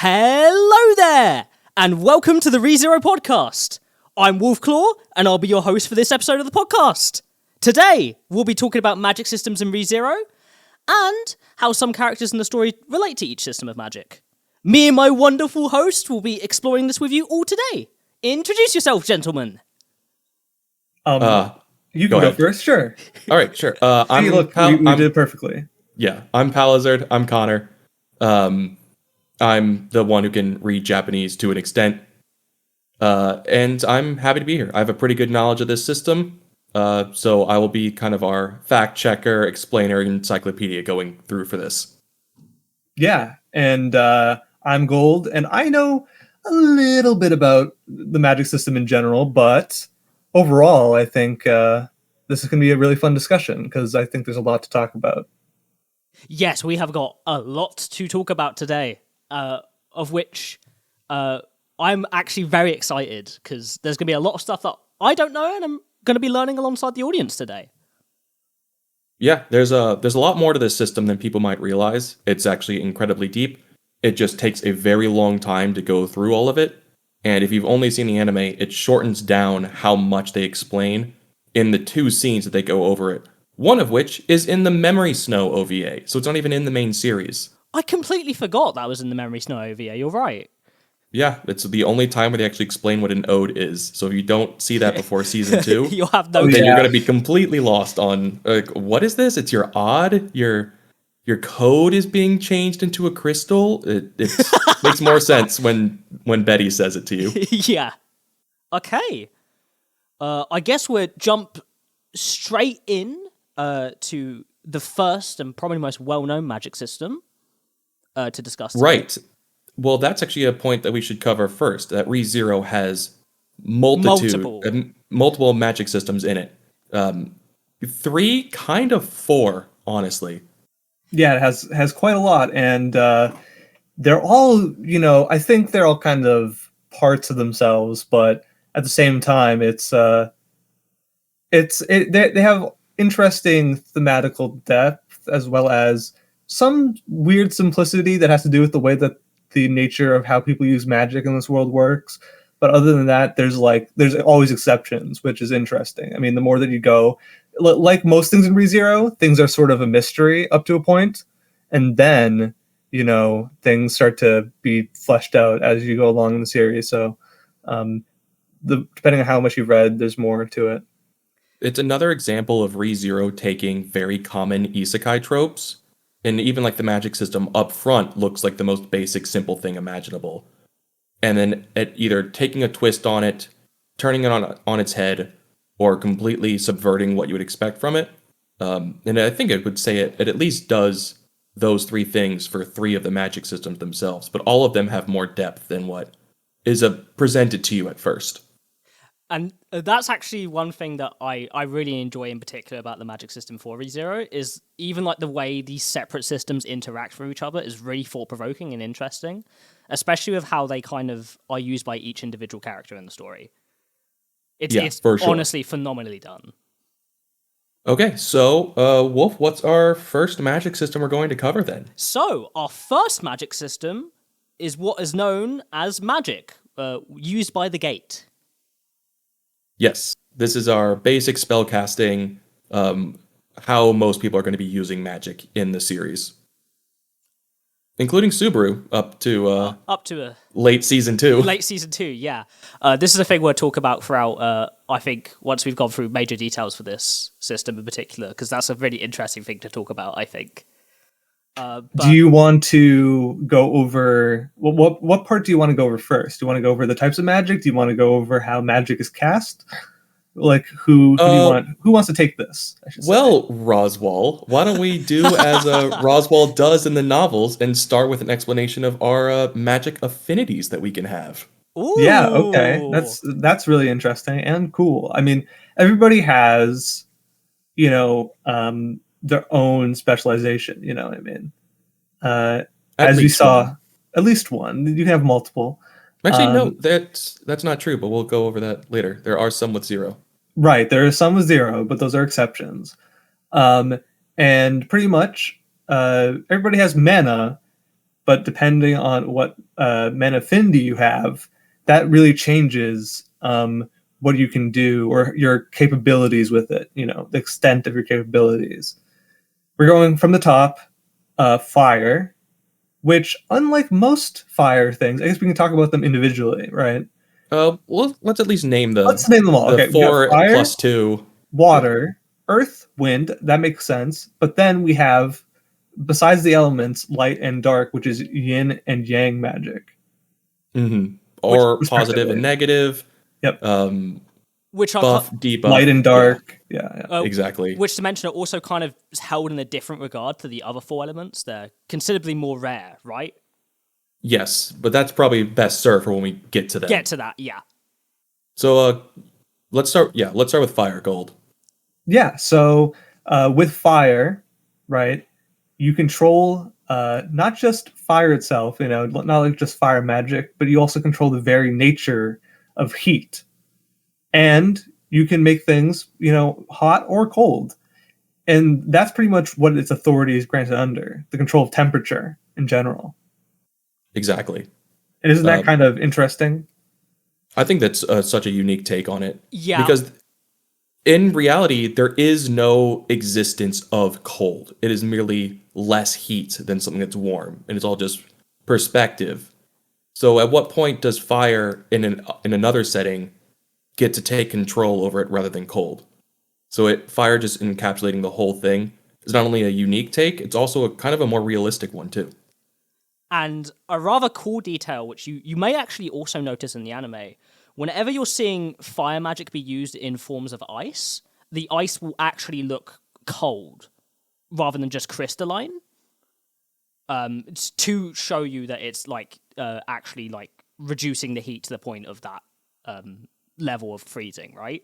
Hello there, and welcome to the ReZero podcast. I'm Wolfclaw, and I'll be your host for this episode of the podcast. Today, we'll be talking about magic systems in ReZero, and how some characters in the story relate to each system of magic. Me and my wonderful host will be exploring this with you all today. Introduce yourself, gentlemen. You can go first, sure. All right, sure. We did perfectly. Yeah, I'm Palazard. I'm Connor. I'm the one who can read Japanese to an extent. And I'm happy to be here. I have a pretty good knowledge of this system. So I will be kind of our fact checker, explainer, encyclopedia going through for this. Yeah, and I'm Gold, and I know a little bit about the magic system in general, but overall, I think this is going to be a really fun discussion because I think there's a lot to talk about. Yes, we have got a lot to talk about today, of which I'm actually very excited because there's going to be a lot of stuff that I don't know and I'm going to be learning alongside the audience today. Yeah, there's a lot more to this system than people might realize. It's actually incredibly deep. It just takes a very long time to go through all of it. And if you've only seen the anime, it shortens down how much they explain in the 2 scenes that they go over it. One of which is in the Memory Snow OVA, so it's not even in the main series. I completely forgot that was in the Memory Snow OVA, you're right. Yeah, it's the only time where they actually explain what an ode is. So if you don't see that before season 2, you'll have no then you're going to be completely lost on, like, what is this? It's your odd? Your code is being changed into a crystal? It makes more sense when Betty says it to you. Yeah. Okay. I guess we'll jump straight in to the first and probably most well-known magic system to discuss today. Right. Well, that's actually a point that we should cover first, that ReZero has multiple magic systems in it. 3, kind of 4, honestly. Yeah, it has quite a lot, and they're all, I think they're all kind of parts of themselves, but at the same time, they have interesting thematical depth as well as some weird simplicity that has to do with the way that the nature of how people use magic in this world works. But other than that, there's always exceptions, which is interesting. I mean, the more that you go, like most things in ReZero, things are sort of a mystery up to a point, and then things start to be fleshed out as you go along in the series. So depending on how much you've read, there's more to it. It's another example of ReZero taking very common isekai tropes, and even like the magic system up front looks like the most basic, simple thing imaginable. And then either taking a twist on it, turning it on its head, or completely subverting what you would expect from it. And I think I would say it at least does those 3 things for 3 of the magic systems themselves, but all of them have more depth than what is presented to you at first. And that's actually one thing that I really enjoy in particular about the magic system for ReZero is even like the way these separate systems interact with each other is really thought-provoking and interesting, especially with how they kind of are used by each individual character in the story. It's for sure. Honestly phenomenally done. Okay, so Wolf, what's our first magic system we're going to cover then? So our first magic system is what is known as magic, used by the gate. Yes, this is our basic spellcasting, how most people are going to be using magic in the series. Including Subaru, up to late season 2. Late season 2, yeah. This is a thing we'll talk about throughout, I think, once we've gone through major details for this system in particular, because that's a really interesting thing to talk about, I think. Do you want to go over what part do you want to go over first? Do you want to go over the types of magic? Do you want to go over how magic is cast? Like who wants to take this? Well, Roswell, why don't we do as Roswell does in the novels and start with an explanation of our magic affinities that we can have? Ooh. Yeah, okay, that's really interesting and cool. I mean, everybody has, their own specialization, you know what I mean? As we saw, at least one. You can have multiple. Actually, no, that's not true, but we'll go over that later. There are some with 0. Right, there are some with 0, but those are exceptions. And pretty much everybody has mana, but depending on what mana affinity you have, that really changes what you can do or your capabilities with it, the extent of your capabilities. We're going from the top, fire, which, unlike most fire things, I guess we can talk about them individually, right? Well, let's at least name Let's name them all. the Okay, we got 4 fire, plus 2. water, earth, wind. That makes sense. But then we have, besides the elements, light and dark, which is yin and yang magic. Mm-hmm. Or Which, positive and negative. Yep. Which are Buff, debuff. Light and dark. Yeah. Exactly. Which, to mention, are also kind of held in a different regard to the other 4 elements. They're considerably more rare, right? Yes, but that's probably best served for when we get to that. Get to that, yeah. So let's start with fire gold. Yeah, so with fire, right, you control not just fire itself, not like just fire magic, but you also control the very nature of heat. And you can make things, hot or cold. And that's pretty much what its authority is granted under, the control of temperature in general. Exactly. And isn't that kind of interesting? I think that's such a unique take on it. Yeah. Because in reality, there is no existence of cold. It is merely less heat than something that's warm. And it's all just perspective. So at what point does fire in another setting get to take control over it rather than cold? So fire just encapsulating the whole thing is not only a unique take, it's also kind of a more realistic one too. And a rather cool detail, which you may actually also notice in the anime, whenever you're seeing fire magic be used in forms of ice, the ice will actually look cold rather than just crystalline. It's to show you that it's actually reducing the heat to the point of that level of freezing, right?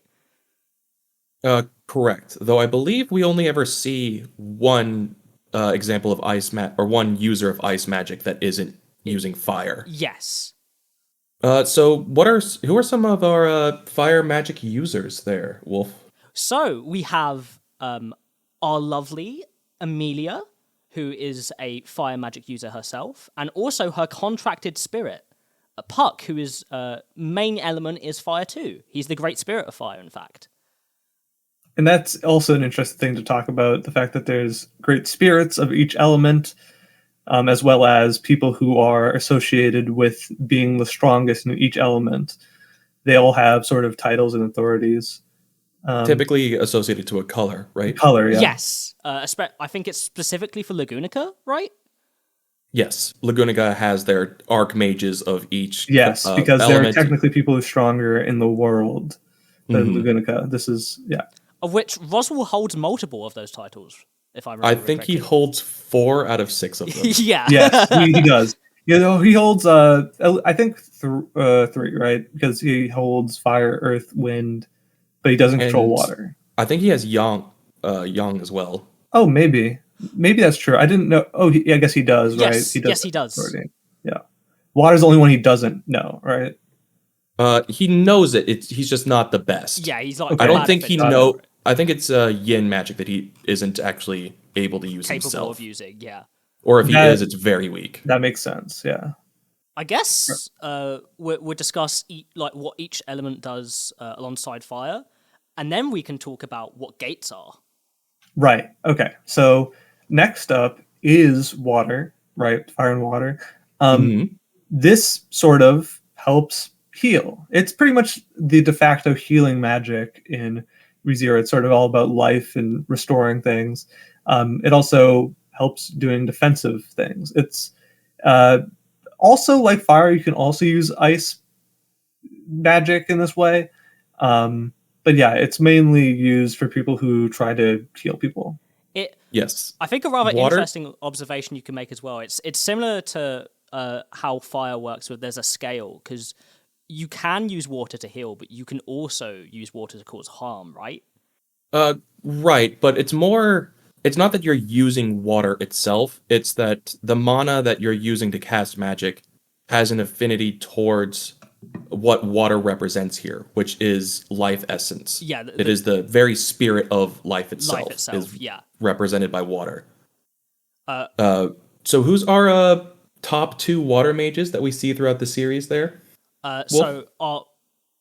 Correct. Though I believe we only ever see one example of or one user of ice magic that isn't using fire. Yes. So who are some of our fire magic users there, Wolf? So we have our lovely Amelia, who is a fire magic user herself, and also her contracted spirit, Puck, who is main element is fire too. He's the great spirit of fire, in fact. And that's also an interesting thing to talk about, the fact that there's great spirits of each element, as well as people who are associated with being the strongest in each element. They all have sort of titles and authorities. Typically associated to a color, right? Color, yeah. Yes. I think it's specifically for Lagunica, right? Yes. Lagunica has their archmages of each Yes, because there element. are technically people who are stronger in the world than Lagunica. This is, yeah. Of which Roswell holds multiple of those titles, if I remember I think correctly. he holds 4 out of 6 of them. Yeah. Yes, he does. He holds, I think, 3, right? Because he holds fire, earth, wind, but he doesn't control water. I think he has yang as well. Oh, maybe that's true. I didn't know. Oh, I guess he does, right? Yes, he does. Authority. Yeah. Water's the only one he doesn't know, right? He knows it. He's just not the best. Yeah, he's like. Okay. I don't think he know. I think it's yin magic that he isn't actually able to use capable himself. of using. Yeah. Or if he is, it's very weak. That makes sense. Yeah. I guess we'll discuss what each element does alongside fire, and then we can talk about what gates are. Right. Okay. So next up is water, right? Fire and water. This sort of helps heal. It's pretty much the de facto healing magic in ReZero. It's sort of all about life and restoring things. It also helps doing defensive things. It's also like fire. You can also use ice magic in this way. But yeah, it's mainly used for people who try to heal people. Yes. I think a rather interesting observation you can make as well. It's similar to how fire works with there's a scale, because you can use water to heal, but you can also use water to cause harm, right? Right, but it's not that you're using water itself, it's that the mana that you're using to cast magic has an affinity towards what water represents here, which is life essence. Yeah, it is the very spirit of life itself. Is represented by water. So who's our top 2 water mages that we see throughout the series there? So our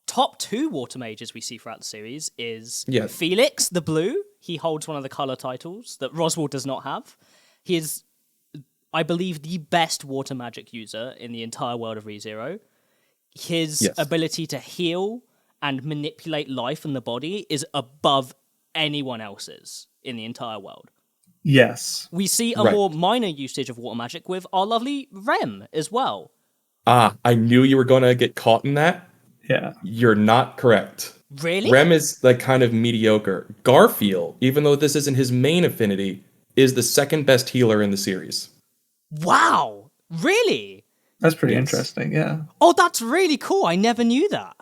top 2 water mages we see throughout the series is Yeah. Felix, the blue. He holds one of the color titles that Roswell does not have. He is, I believe, the best water magic user in the entire world of ReZero. His ability to heal and manipulate life in the body is above anyone else's in the entire world. Yes. We see a more minor usage of water magic with our lovely Rem as well. I knew you were going to get caught in that. Yeah. You're not correct. Really? Rem is like kind of mediocre. Garfield, even though this isn't his main affinity, is the second best healer in the series. Wow. Really? That's pretty interesting, yeah. Oh, that's really cool. I never knew that.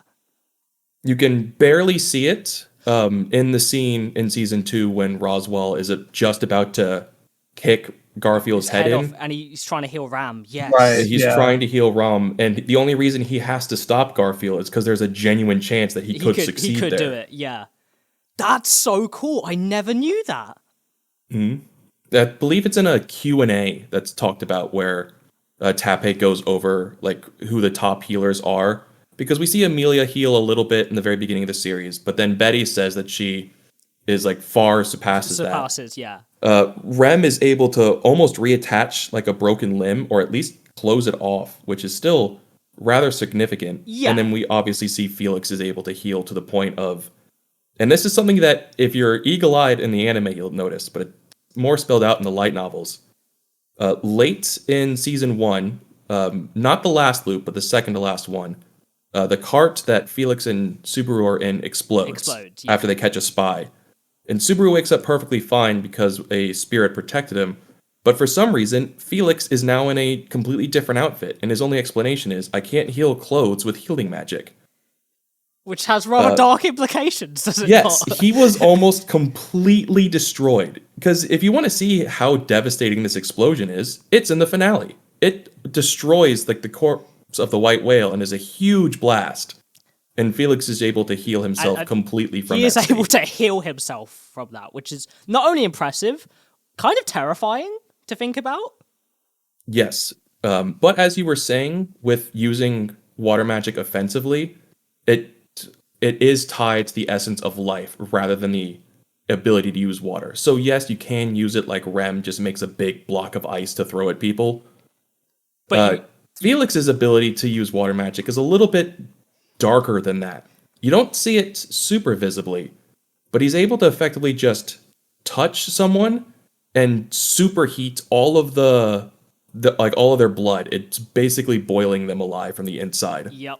You can barely see it in the scene in season 2 when Roswell is just about to kick Garfield's head in. Off, and he's trying to heal Ram. Yes. Right. He's trying to heal Ram, and the only reason he has to stop Garfield is because there's a genuine chance that he could succeed He could there. do it, yeah. That's so cool. I never knew that. I believe it's in a Q&A that's talked about where Tape goes over like who the top healers are, because we see Amelia heal a little bit in the very beginning of the series, but then Betty says that she is like far surpasses that. Yeah. Rem is able to almost reattach like a broken limb, or at least close it off, which is still rather significant. Yeah. And then we obviously see Felix is able to heal to the point of, and this is something that if you're eagle-eyed in the anime you'll notice, but it's more spelled out in the light novels. Late in season 1, not the last loop, but the second to last one, the cart that Felix and Subaru are in explodes after they catch a spy. And Subaru wakes up perfectly fine because a spirit protected him. But for some reason, Felix is now in a completely different outfit, and his only explanation is, I can't heal clothes with healing magic. Which has rather dark implications, does it Yes, not? he was almost completely destroyed. Because if you want to see how devastating this explosion is, it's in the finale. It destroys like the corpse of the white whale and is a huge blast. And Felix is able to heal himself completely from that. He is able to heal himself from that, which is not only impressive, kind of terrifying to think about. Yes. But as you were saying, with using water magic offensively, it is tied to the essence of life rather than the ability to use water. So yes, you can use it like Rem just makes a big block of ice to throw at people. But Felix's ability to use water magic is a little bit darker than that. You don't see it super visibly, but he's able to effectively just touch someone and superheat all of all of their blood. It's basically boiling them alive from the inside. Yep.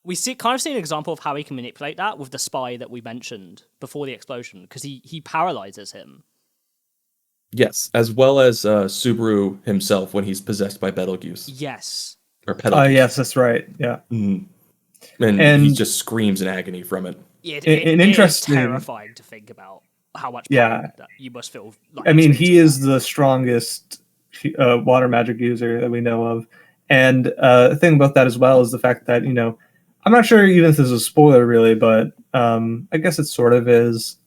We kind of see an example of how he can manipulate that with the spy that we mentioned before the explosion, because he paralyzes him. Yes, as well as Subaru himself when he's possessed by Betelgeuse. Yes. Or Betelgeuse. Yes, that's right. Yeah. Mm-hmm. And he just screams in agony from it. Yeah, it is terrifying to think about how much pain that you must feel. I mean, he is the strongest water magic user that we know of. And the thing about that as well is the fact that, I'm not sure even if this is a spoiler really, but I guess it sort of is.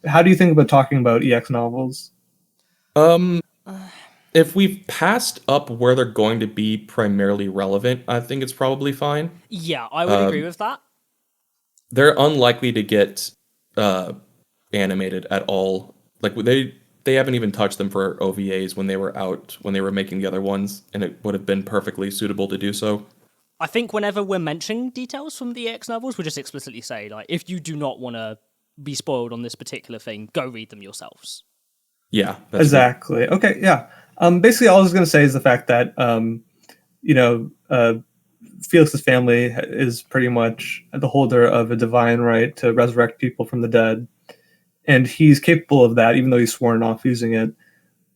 How do you think about talking about EX novels? If we've passed up where they're going to be primarily relevant, I think it's probably fine. Yeah, I would agree with that. They're unlikely to get animated at all. Like they haven't even touched them for OVAs when they were making the other ones, and it would have been perfectly suitable to do so. I think whenever we're mentioning details from the EX novels, we just explicitly say, like, if you do not want to be spoiled on this particular thing, go read them yourselves. Yeah, exactly. Good. Okay, yeah. Basically, all I was going to say is the fact that, Felix's family is pretty much the holder of a divine right to resurrect people from the dead. And he's capable of that, even though he's sworn off using it.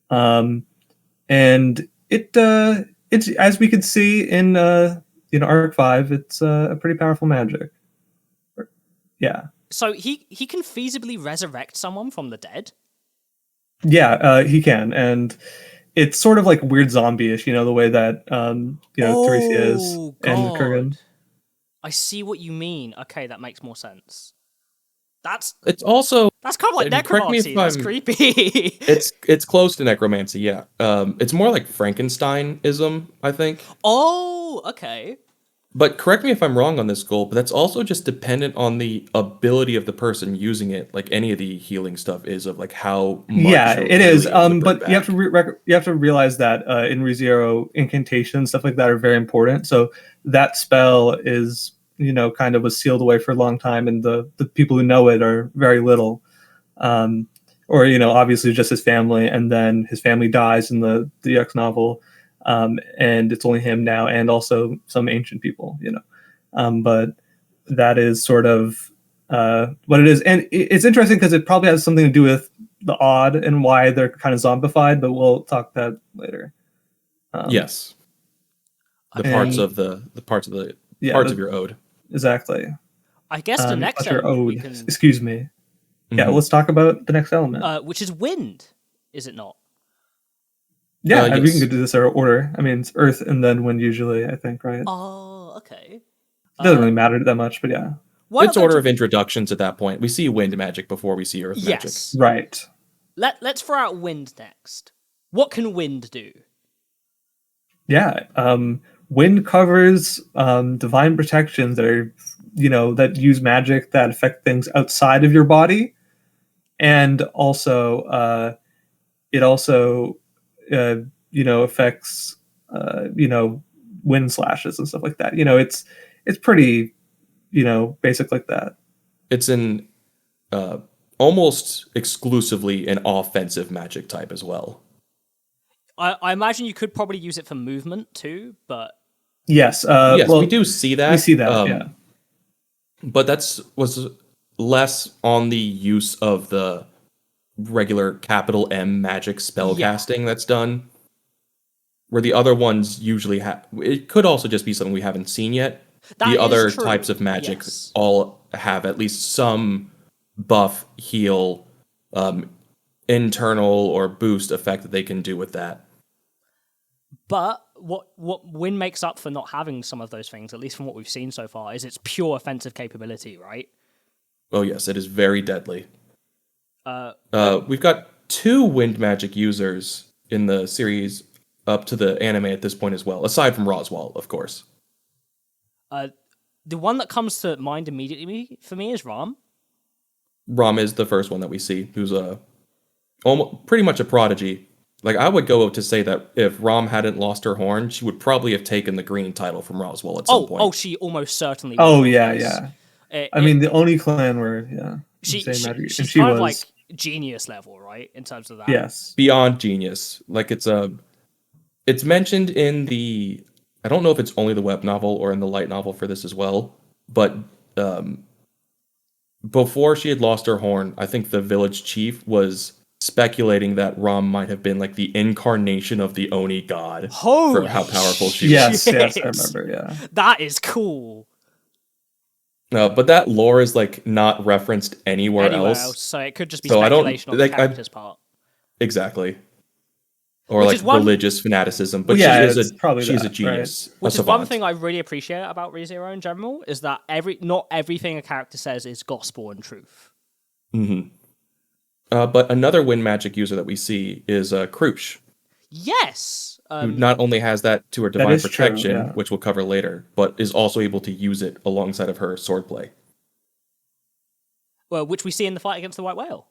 And it's, as we could see in, Arc 5, it's a pretty powerful magic. Yeah. So he can feasibly resurrect someone from the dead? Yeah, he can. And it's sort of like weird zombie-ish, the way that, Teresia is and Kurgan. I see what you mean. Okay, that makes more sense. It's also that's kind of like and correct me if necromancy. That's I'm- creepy. it's close to necromancy, yeah. It's more like Frankensteinism, I think. Oh, okay. But correct me if I'm wrong on this goal, but that's also just dependent on the ability of the person using it. Like any of the healing stuff is of like how much. Yeah, you're it is. really able to bring But you have back. to you have to realize that in ReZero, incantations, stuff like that are very important. So that spell is, kind of was sealed away for a long time, and the people who know it are very little. Or obviously just his family, and then his family dies in the X novel, and it's only him now, and also some ancient people. But that is sort of what it is, and it's interesting because it probably has something to do with the odd and why they're kind of zombified, but we'll talk that later. Yes. The parts of the parts of the parts of your ode. Exactly. I guess the next your element we ode. can, Excuse me. Yeah, let's talk about the next element. which is wind, is it not? Yeah, we yes. can do this in order. I mean, it's earth and then wind usually, I think, right? Oh, okay. It doesn't really matter that much, but yeah. Why It's not go order to- of introductions at that point. We see wind magic before we see earth magic. Yes. Right. Let's throw out wind next. What can wind do? Yeah. Wind covers divine protections that are, that use magic that affect things outside of your body. And also, it also, affects, wind slashes and stuff like that. It's pretty, basic like that. It's an almost exclusively an offensive magic type as well. I imagine you could probably use it for movement too, but Yes, Yes. Well, we do see that. we see that, yeah. But was less on the use of the regular capital M magic spell casting that's done. Where the other ones usually have, it could also just be something we haven't seen yet. That The is other true, types of magic yes. all have at least some buff, heal, internal or boost effect that they can do with that. But what wind makes up for not having some of those things, at least from what we've seen so far, is its pure offensive capability, right? Oh yes, it is very deadly. We've got 2 wind magic users in the series up to the anime at this point as well, aside from Roswell, of course. The one that comes to mind immediately for me is Ram. Ram is the first one that we see, who's almost pretty much a prodigy. Like, I would go to say that if Ram hadn't lost her horn, she would probably have taken the green title from Roswell at some point. Oh, she almost certainly. Oh, would, yeah, because yeah. I mean, the only clan where, she's insane magic, and kind of like genius level, right, in terms of that. Yes. Beyond genius. Like, it's mentioned in the, I don't know if it's only the web novel or in the light novel for this as well, but before she had lost her horn, I think the village chief was speculating that Ram might have been like the incarnation of the Oni god for how powerful she was. Yes, I remember, yeah. That is cool. No, but that lore is like not referenced anywhere else. So it could just be So I don't- speculation on the like, character's part. Exactly. Or Which like is one- religious fanaticism. But Well, yeah, she's it's probably a that, genius. Which a is one savant. thing I really appreciate about ReZero in general, is that not everything a character says is gospel and truth. Mm-hmm. But another wind magic user that we see is Krush, Yes! who not only has that to her divine is true, protection, yeah. which we'll cover later, but is also able to use it alongside of her swordplay. Well, which we see in the fight against the White Whale.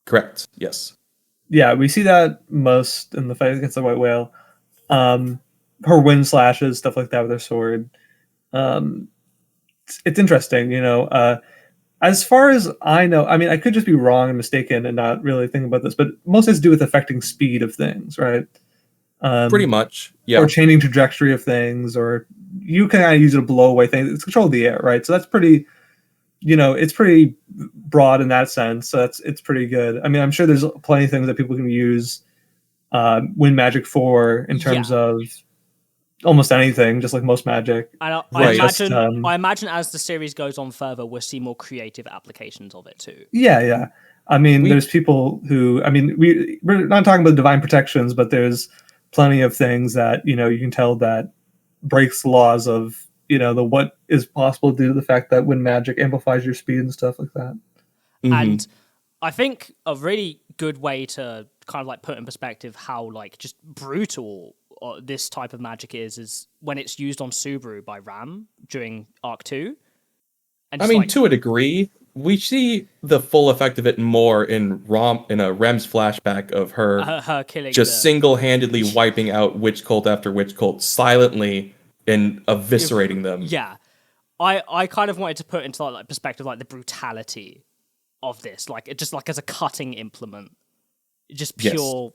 Correct. Yes. Yeah, we see that most in the fight against the White Whale. Her wind slashes, stuff like that with her sword. It's interesting, as far as I know, I mean, I could just be wrong and mistaken and not really think about this, but most has to do with affecting speed of things, right? Pretty much. Yeah. Or changing trajectory of things, or you can kind of use it to blow away things. It's control of the air, right? So that's pretty, it's pretty broad in that sense. So it's pretty good. I mean, I'm sure there's plenty of things that people can use wind magic for in terms of almost anything, just like most magic. And Right. I imagine as the series goes on further, we'll see more creative applications of it too. Yeah. I mean, there's people who, I mean, we're not talking about divine protections, but there's plenty of things that, you can tell that breaks the laws of, the what is possible due to the fact that wind magic amplifies your speed and stuff like that. And I think a really good way to kind of like put in perspective how like just brutal this type of magic is when it's used on Subaru by Ram during Arc 2. And I just, mean, like, to a degree, we see the full effect of it more in a Rem's flashback of her killing just single-handedly wiping out witch cult after witch cult silently and eviscerating them. Yeah. I kind of wanted to put into like perspective like the brutality of this, like it just like as a cutting implement, just pure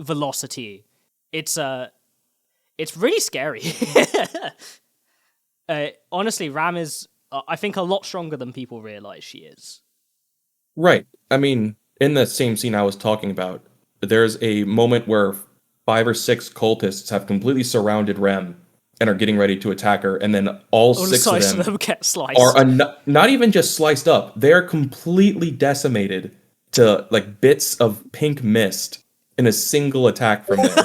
velocity. It's really scary. Honestly, Ram is I think a lot stronger than people realize she is. Right. I mean, in the same scene I was talking about, there's a moment where 5 or 6 cultists have completely surrounded Rem and are getting ready to attack her, and then all 6 of them get sliced. are not even just sliced up, they're completely decimated to like bits of pink mist in a single attack from there.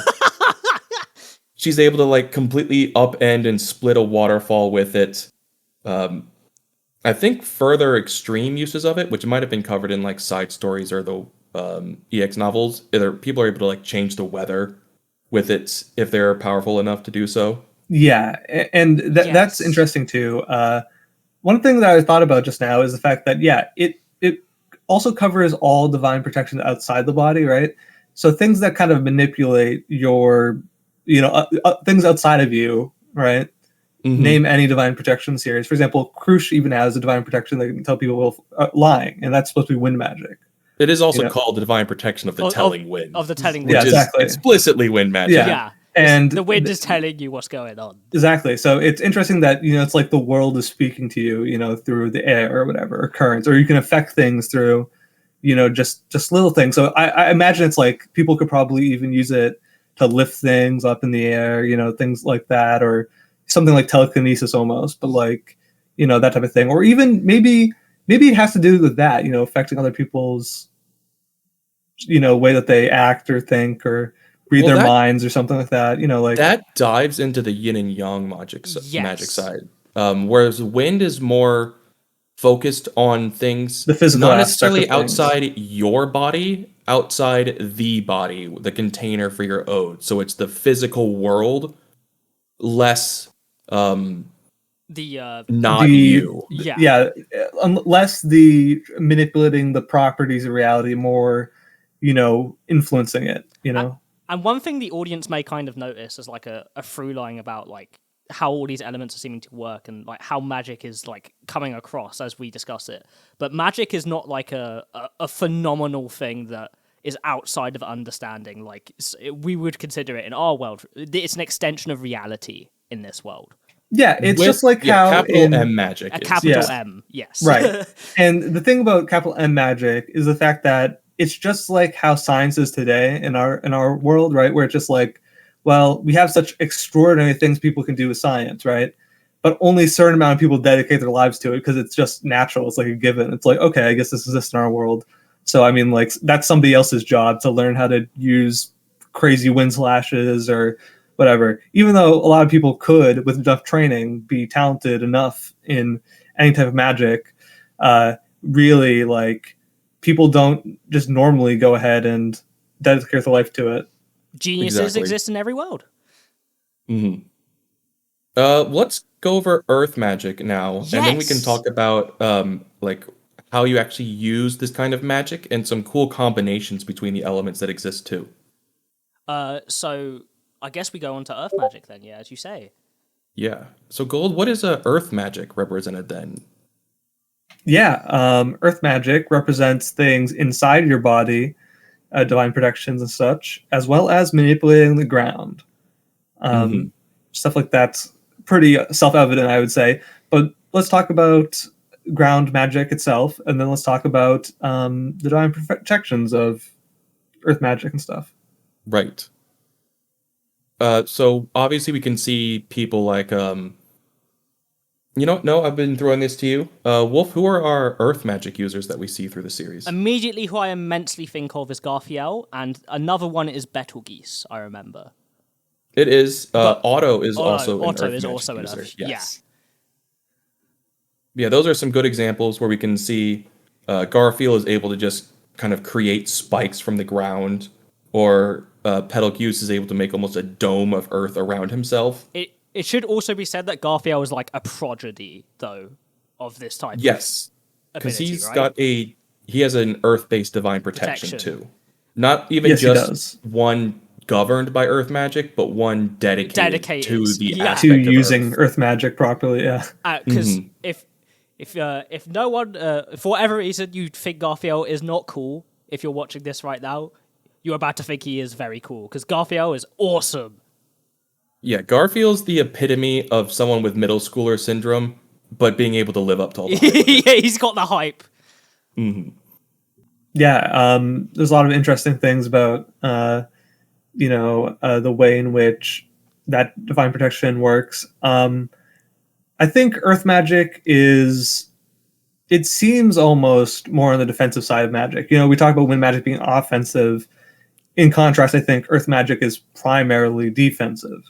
She's able to like completely upend and split a waterfall with it. I think further extreme uses of it, which might have been covered in like side stories or the EX novels, either people are able to like change the weather with it if they're powerful enough to do so. Yeah, and that's interesting too. One thing that I thought about just now is the fact that it also covers all divine protection outside the body, right? So things that kind of manipulate your, things outside of you, right? Name any divine protection series. For example, Krush even has a divine protection that can tell people lying, and that's supposed to be wind magic. It is also called the divine protection of the telling wind. Of the telling wind. Which is explicitly wind magic. Yeah. And the wind is telling you what's going on. Exactly. So it's interesting that, it's like the world is speaking to you, through the air or whatever, or currents, or you can affect things through, just little things. So I imagine it's like people could probably even use it to lift things up in the air, things like that, or something like telekinesis almost, but like, that type of thing. Or even maybe it has to do with that, affecting other people's, way that they act or think or read their minds or something like that. Like that dives into the yin and yang magic side. Whereas wind is more focused on things, the physical, not necessarily outside your body, outside the body, the container for your ode. So it's the physical world, less you. Less the manipulating the properties of reality, more influencing it. And one thing the audience may kind of notice as like a through line about like how all these elements are seeming to work and like how magic is like coming across as we discuss it. But magic is not like a phenomenal thing that is outside of understanding. Like we would consider it in our world. It's an extension of reality in this world. Yeah, it's just like how capital M magic is. Capital M, yes. Right. And the thing about capital M magic is the fact that it's just like how science is today in our world, right? Where it's just like, well, we have such extraordinary things people can do with science, right? But only a certain amount of people dedicate their lives to it because it's just natural. It's like a given. It's like, okay, I guess this exists in our world. So, I mean, like, that's somebody else's job to learn how to use crazy wind slashes or whatever. Even though a lot of people could, with enough training, be talented enough in any type of magic, really, like, people don't just normally go ahead and dedicate their life to it. Geniuses exist in every world. Mm-hmm. Let's go over Earth magic now, and then we can talk about like how you actually use this kind of magic and some cool combinations between the elements that exist too. So I guess we go on to Earth magic then, as you say. Yeah. So Gold, what is Earth magic represented then? Yeah, Earth magic represents things inside your body, divine protections and such, as well as manipulating the ground. Stuff like that's pretty self-evident, I would say. But let's talk about ground magic itself, and then let's talk about the divine protections of Earth magic and stuff. Right. So obviously we can see people like no, I've been throwing this to you. Wolf, who are our Earth magic users that we see through the series? Immediately who I immensely think of is Garfiel, and another one is Betelgeuse, I remember. It is. Otto is also an Earth magic user. Yes. Yeah, those are some good examples where we can see Garfield is able to just kind of create spikes from the ground, or Betelgeuse is able to make almost a dome of earth around himself. It should also be said that Garfield is like a prodigy, though, of this type. Yes, because ability, he has an earth-based divine protection too. Not even just one governed by earth magic, but one dedicated to the aspect to using earth magic properly. Yeah, because if no one for whatever reason you think Garfield is not cool, if you're watching this right now, you're about to think he is very cool, because Garfield is awesome. Yeah, Garfield's the epitome of someone with middle schooler syndrome, but being able to live up to all the hype. Yeah, he's got the hype. Mm-hmm. Yeah, there's a lot of interesting things about, the way in which that divine protection works. I think earth magic it seems almost more on the defensive side of magic. We talk about wind magic being offensive. In contrast, I think earth magic is primarily defensive.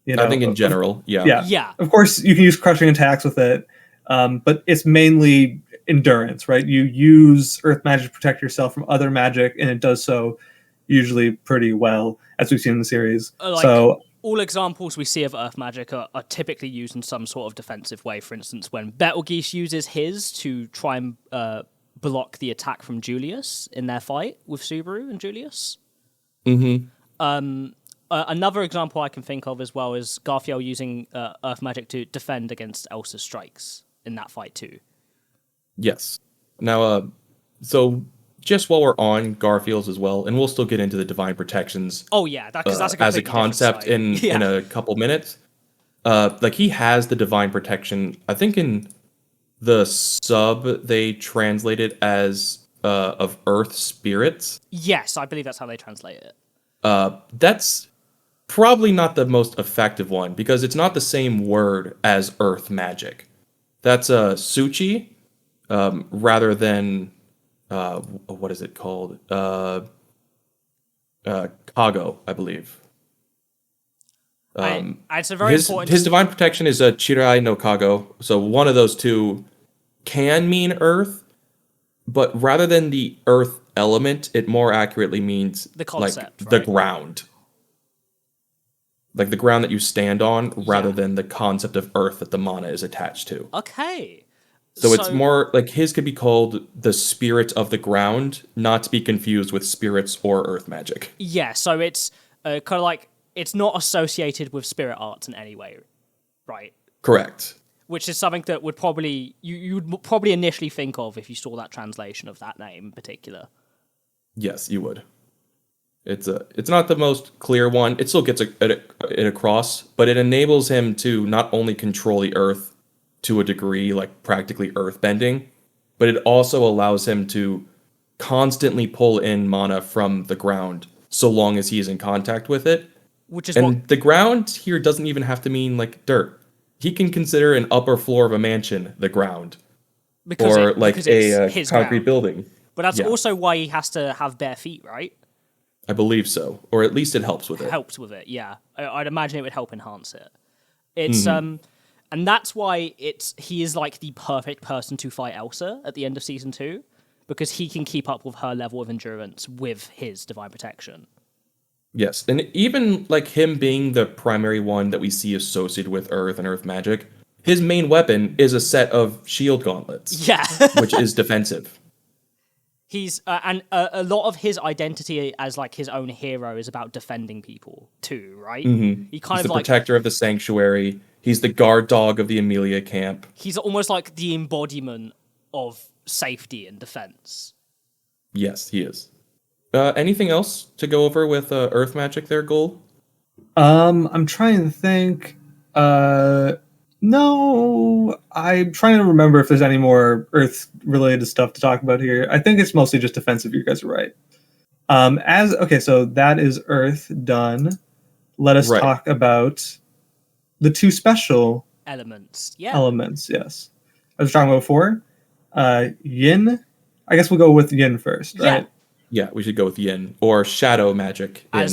I think in general, yeah. Yeah. Of course, you can use crushing attacks with it, but it's mainly endurance, right? You use earth magic to protect yourself from other magic, and it does so usually pretty well, as we've seen in the series. All examples we see of earth magic are typically used in some sort of defensive way. For instance, when Betelgeuse uses his to try and block the attack from Julius in their fight with Subaru and Julius. Mm-hmm. Another example I can think of as well is Garfield using earth magic to defend against Elsa's strikes in that fight too. Yes. Now, so just while we're on Garfield's as well, and we'll still get into the divine protections. Oh yeah, because that's as a concept in a couple minutes. He has the divine protection. I think in the sub they translate it as of earth spirits. Yes, I believe that's how they translate it. That's probably not the most effective one, because it's not the same word as earth magic. That's Suchi, rather than what is it called? Kago, I believe. It's a very important. His divine protection is Chirai no Kago. So one of those two can mean earth, but rather than the earth element, it more accurately means the concept, the ground. Like the ground that you stand on, rather than the concept of earth that the mana is attached to. Okay. So it's more like his could be called the spirit of the ground, not to be confused with spirits or earth magic. Yeah, so it's kind of like, it's not associated with spirit arts in any way, right? Correct. Which is something that would probably, you'd probably initially think of if you saw that translation of that name in particular. Yes, you would. It's not the most clear one. It still gets it across, but it enables him to not only control the earth to a degree, like practically earth bending, but it also allows him to constantly pull in mana from the ground so long as he's in contact with it. The ground here doesn't even have to mean like dirt. He can consider an upper floor of a mansion the ground, because a concrete building. But that's also why he has to have bare feet, right? I believe so, or at least it helps with it. It helps with it, yeah. I'd imagine it would help enhance it. It's and that's why he is like the perfect person to fight Elsa at the end of season 2, because he can keep up with her level of endurance with his divine protection. Yes, and even like him being the primary one that we see associated with earth and earth magic, his main weapon is a set of shield gauntlets. Yeah. Which is defensive. He's and a lot of his identity as like his own hero is about defending people too, right? Mm-hmm. He's the protector of the sanctuary. He's the guard dog of the Emilia camp. He's almost like the embodiment of safety and defense. Yes, he is. Anything else to go over with earth magic there, Gold? I'm trying to think. No, I'm trying to remember if there's any more Earth-related stuff to talk about here. I think it's mostly just defensive. You guys are right. So that is Earth done. Let us talk about the two special elements. Yeah. Elements, yes. I was talking about before. Yin. I guess we'll go with Yin first, right? Yeah, we should go with Yin or Shadow Magic in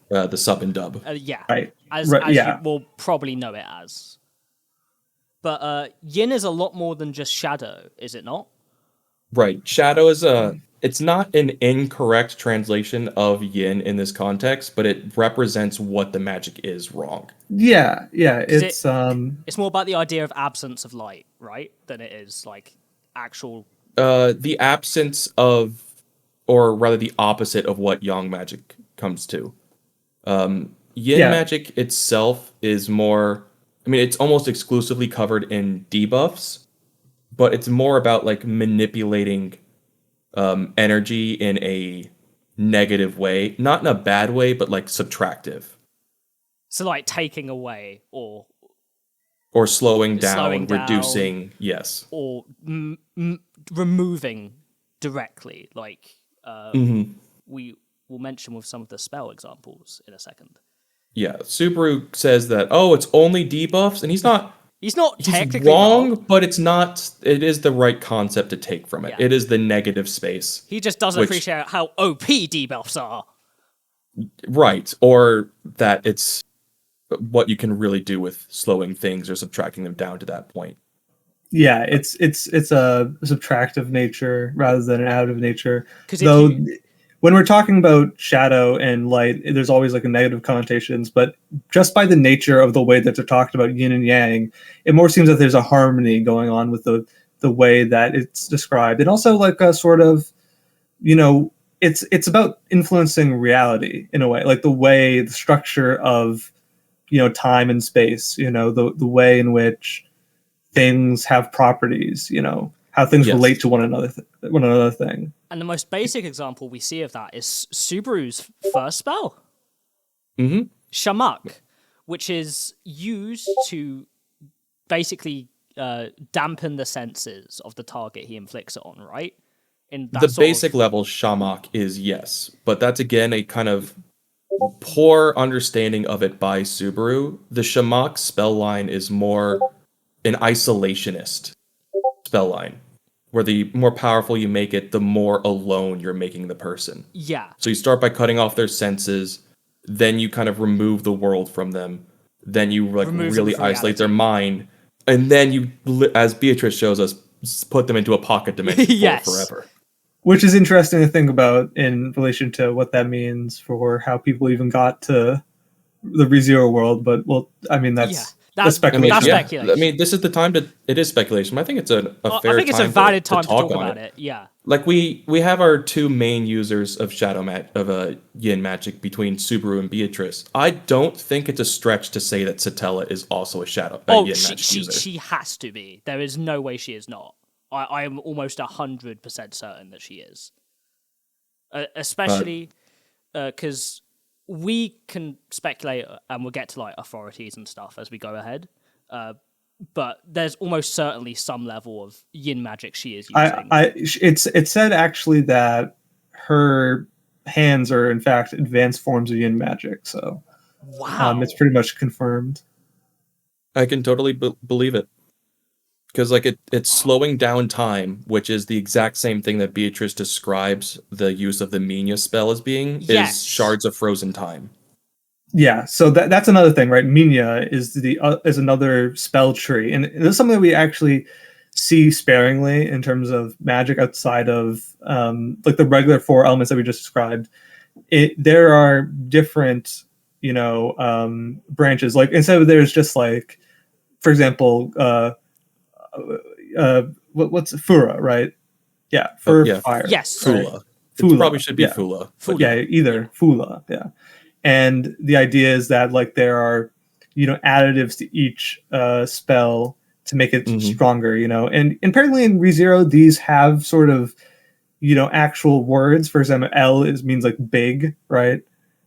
the sub and dub. Right. As you will probably know it as. But Yin is a lot more than just shadow, is it not? Right. Shadow is it's not an incorrect translation of yin in this context, but it represents what the magic is wrong. Yeah, it's more about the idea of absence of light, right? Than it is like actual. The absence of, or rather the opposite of what yang magic comes to. Yin yeah, magic itself is more, I mean, it's almost exclusively covered in debuffs, but it's more about like manipulating energy in a negative way, not in a bad way, but like subtractive. So like taking away or Slowing slowing down, down, reducing, yes. or removing directly. Like we will mention with some of the spell examples in a second. Yeah, Subaru says that, oh, it's only debuffs, and he's Technically wrong, wrong. but it's not, it is the right concept to take from it. Yeah. It is the negative space. He just doesn't appreciate how OP debuffs are. Right, or that it's what you can really do with slowing things or subtracting them down to that point. Yeah, it's a subtractive nature rather than an additive nature. Though when we're talking about shadow and light, there's always like a negative connotations, but just by the nature of the way that they're talked about yin and yang, it more seems that there's a harmony going on with the way that it's described. And also like a sort of, it's about influencing reality in a way, like the structure of, time and space, the way in which things have properties, how things relate to one another thing. And the most basic example we see of that is Subaru's first spell, Shamak, which is used to basically dampen the senses of the target he inflicts it on, right? In that the basic level, Shamak is yes, but that's again a kind of poor understanding of it by Subaru. The Shamak spell line is more an isolationist spell line, where the more powerful you make it, the more alone you're making the person. Yeah. So you start by cutting off their senses, then you kind of remove the world from them, then you like really isolate their mind, and then you, as Beatrice shows us, put them into a pocket dimension forever. Which is interesting to think about in relation to what that means for how people even got to the ReZero world. But that's speculation. Speculation. I mean, this is the time to. It is speculation. But I think it's a fair. I think it's a valid time to talk about it. Yeah. Like we have our two main users of yin magic between Subaru and Beatrice. I don't think it's a stretch to say that Satella is also a yin magic user. She has to be. There is no way she is not. I am almost 100% certain that she is. Especially because we can speculate, and we'll get to like authorities and stuff as we go ahead. But there's almost certainly some level of yin magic she is using. It said actually that her hands are in fact advanced forms of yin magic. So wow, it's pretty much confirmed. I can totally believe it. Because like it's slowing down time, which is the exact same thing that Beatrice describes the use of the Minia spell as being, is shards of frozen time. Yeah, so that's another thing, right? Minia is another spell tree, and this is something that we actually see sparingly in terms of magic outside of like the regular four elements that we just described. There are different, branches. Like instead of there's just like, for example, what's Fura, right? Yeah, fire. Yes, Fula. Fula. It probably should be Fula. Yeah, either Fula. Yeah, and the idea is that like there are, additives to each spell to make it stronger. And apparently in ReZero these have sort of, actual words. For example, L means like big, right?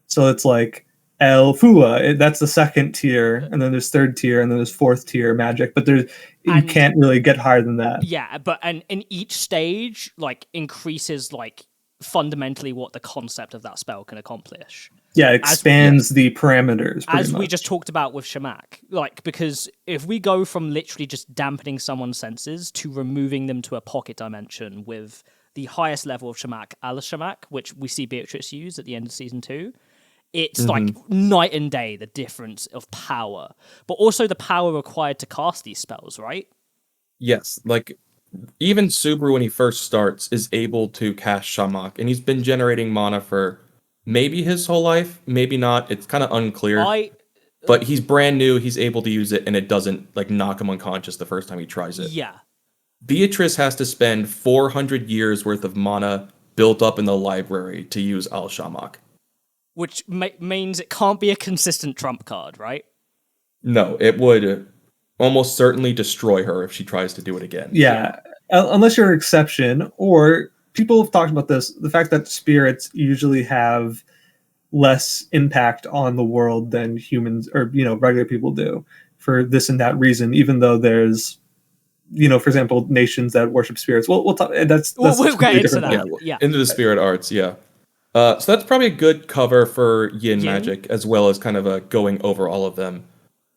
So it's like El Fula, that's the second tier, and then there's third tier, and then there's fourth tier magic. But you can't really get higher than that. Yeah, and in each stage, like increases like fundamentally what the concept of that spell can accomplish. Yeah, expands the parameters. As we just talked about with Shamak, like because if we go from literally just dampening someone's senses to removing them to a pocket dimension with the highest level of Shamak, Ala Shamak, which we see Beatrice use at the end of season 2. It's like night and day, the difference of power, but also the power required to cast these spells, right? Yes, like even Subaru, when he first starts, is able to cast Shamak, and he's been generating mana for maybe his whole life, maybe not. It's kind of unclear. But he's brand new. He's able to use it, and it doesn't like knock him unconscious the first time he tries it. Yeah. Beatrice has to spend 400 years worth of mana built up in the library to use Al Shamak. Which means it can't be a consistent trump card, right? No, it would almost certainly destroy her if she tries to do it again. Yeah, unless you're an exception, or people have talked about this, the fact that spirits usually have less impact on the world than humans or, regular people do for this and that reason, even though there's, for example, nations that worship spirits. We'll talk, we'll get into that. Yeah. Into the spirit arts, yeah. So that's probably a good cover for yin magic, as well as kind of going over all of them.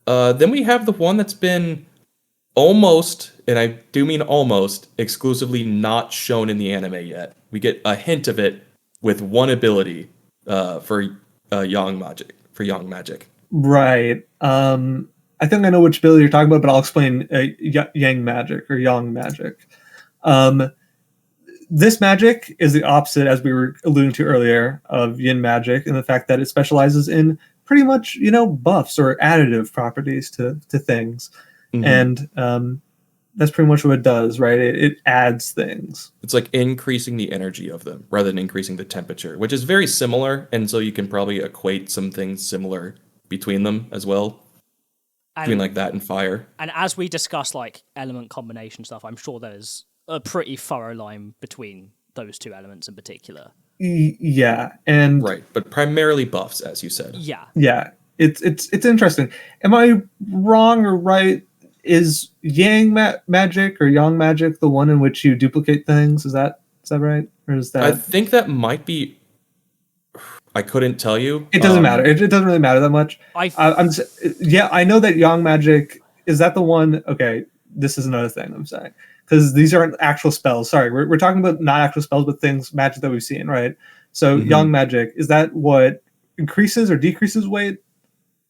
Then we have the one that's been almost, and I do mean almost, exclusively not shown in the anime yet. We get a hint of it with one ability for Yang magic. Right. I think I know which ability you're talking about, but I'll explain Yang magic or Yang magic. This magic is the opposite, as we were alluding to earlier, of yin magic, in the fact that it specializes in pretty much, buffs or additive properties to things. Mm-hmm. And that's pretty much what it does, right? It adds things. It's like increasing the energy of them rather than increasing the temperature, which is very similar. And so you can probably equate some things similar between them as well. Between like that and fire. And as we discuss like element combination stuff, I'm sure there's a pretty thorough line between those two elements in particular. Yeah, and right, but primarily buffs, as you said. Yeah. It's interesting. Am I wrong or right? Is Yang magic or Yang magic the one in which you duplicate things? Is that right, or is that? I think that might be. I couldn't tell you. It doesn't matter. It doesn't really matter that much. I know that Yang magic is that the one. Okay, this is another thing I'm saying, because these aren't actual spells. Sorry, we're talking about not actual spells, but things, magic that we've seen, right? So Yang magic, is that what increases or decreases weight,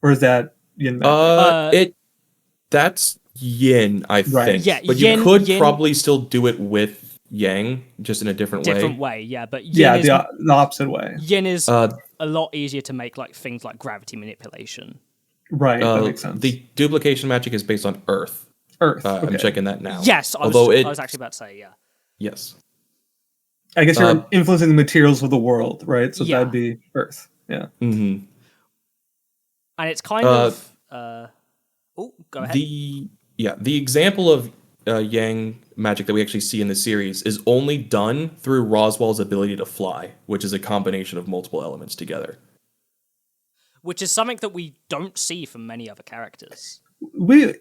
or is that yin magic? That's yin, I think. Yeah, but you could probably still do it with Yang, just in a different way. Yeah, but yin is the opposite way. Yin is a lot easier to make like things like gravity manipulation. Right, that makes sense. The duplication magic is based on Earth. Okay. I'm checking that now. Yes, I was actually about to say, yeah. Yes. I guess you're influencing the materials of the world, right? So that'd be Earth. Yeah. Mm-hmm. And it's kind of... go ahead. The example of Yang magic that we actually see in the series is only done through Roswell's ability to fly, which is a combination of multiple elements together. Which is something that we don't see from many other characters. We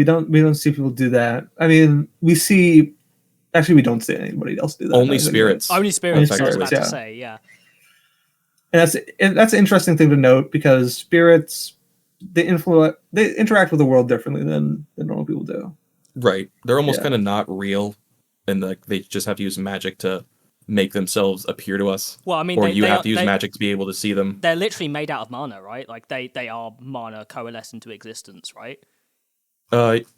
don't see people do that. I mean, we don't see anybody else do that. Only spirits. Only spirits. I was about to say, yeah. And that's an interesting thing to note, because spirits they interact with the world differently than normal people do. Right. They're almost kind of not real, and they just have to use magic to make themselves appear to us. Well, I mean, you have to use magic to be able to see them. They're literally made out of mana, right? Like they are mana coalesced into existence, right?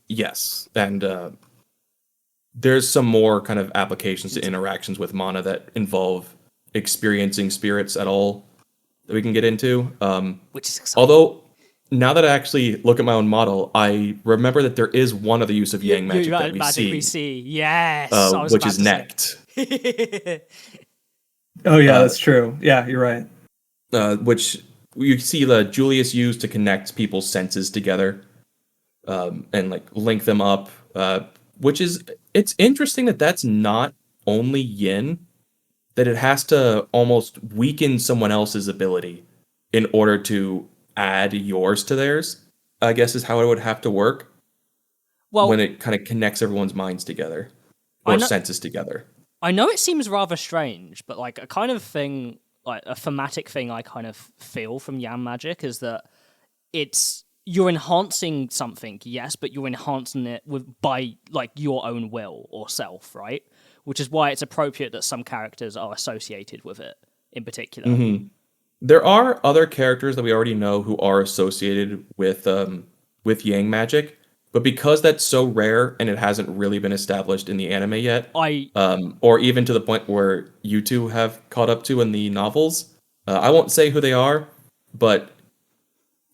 Yes, and there's some more kind of applications to interactions with mana that involve experiencing spirits at all that we can get into. Which is exciting. Although, now that I actually look at my own model, I remember that there is one other use of Yang magic that we see. Yes, which is Nect. Oh yeah, that's true. Yeah, you're right. Which you see Julius use to connect people's senses together, and like link them up. It's interesting that that's not only yin, that it has to almost weaken someone else's ability in order to add yours to theirs, I guess is how it would have to work. Well, when it kind of connects everyone's minds together or senses together. I know it seems rather strange, but like a kind of thing, like a thematic thing I kind of feel from Yang magic is that you're enhancing something, yes, but you're enhancing it by like your own will or self, right? Which is why it's appropriate that some characters are associated with it in particular. Mm-hmm. There are other characters that we already know who are associated with Yang magic. But because that's so rare and it hasn't really been established in the anime yet, I or even to the point where you two have caught up to in the novels, I won't say who they are, but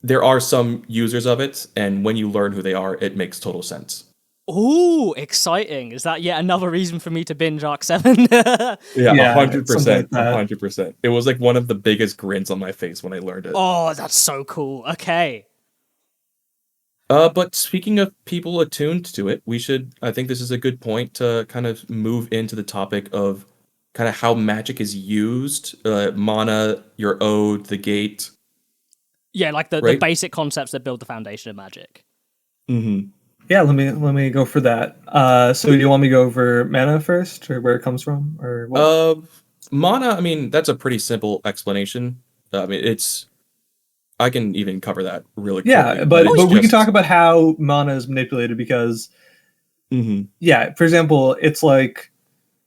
there are some users of it, and when you learn who they are, it makes total sense. Ooh, exciting! Is that yet another reason for me to binge Arc 7? Yeah, Yeah, 100%, something like that. 100%. It was like one of the biggest grins on my face when I learned it. Oh, that's so cool. Okay. But speaking of people attuned to it, I think this is a good point to kind of move into the topic of kind of how magic is used, mana, your ode, the gate. Yeah, like the Right? basic concepts that build the foundation of magic. Mm-hmm. Yeah, let me go for that. So do you want me to go over mana first, or where it comes from, or what? Mana, I mean, that's a pretty simple explanation. I mean, I can even cover that really quickly. Yeah, but it's we can just- talk about how mana is manipulated because, Mhm. yeah, for example, it's like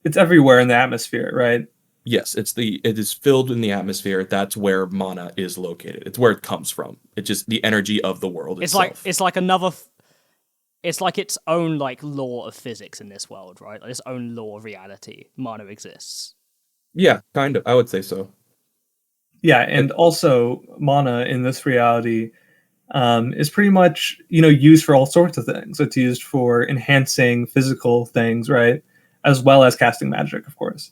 it's everywhere in the atmosphere, right? Yes, it is filled in the atmosphere. That's where mana is located. It's where it comes from. It's just the energy of the world It's itself. like another. It's like its own like law of physics in this world, right? Like its own law of reality. Mana exists. Yeah, kind of. I would say so. Yeah, and also mana in this reality is pretty much used for all sorts of things. It's used for enhancing physical things, right, as well as casting magic, of course.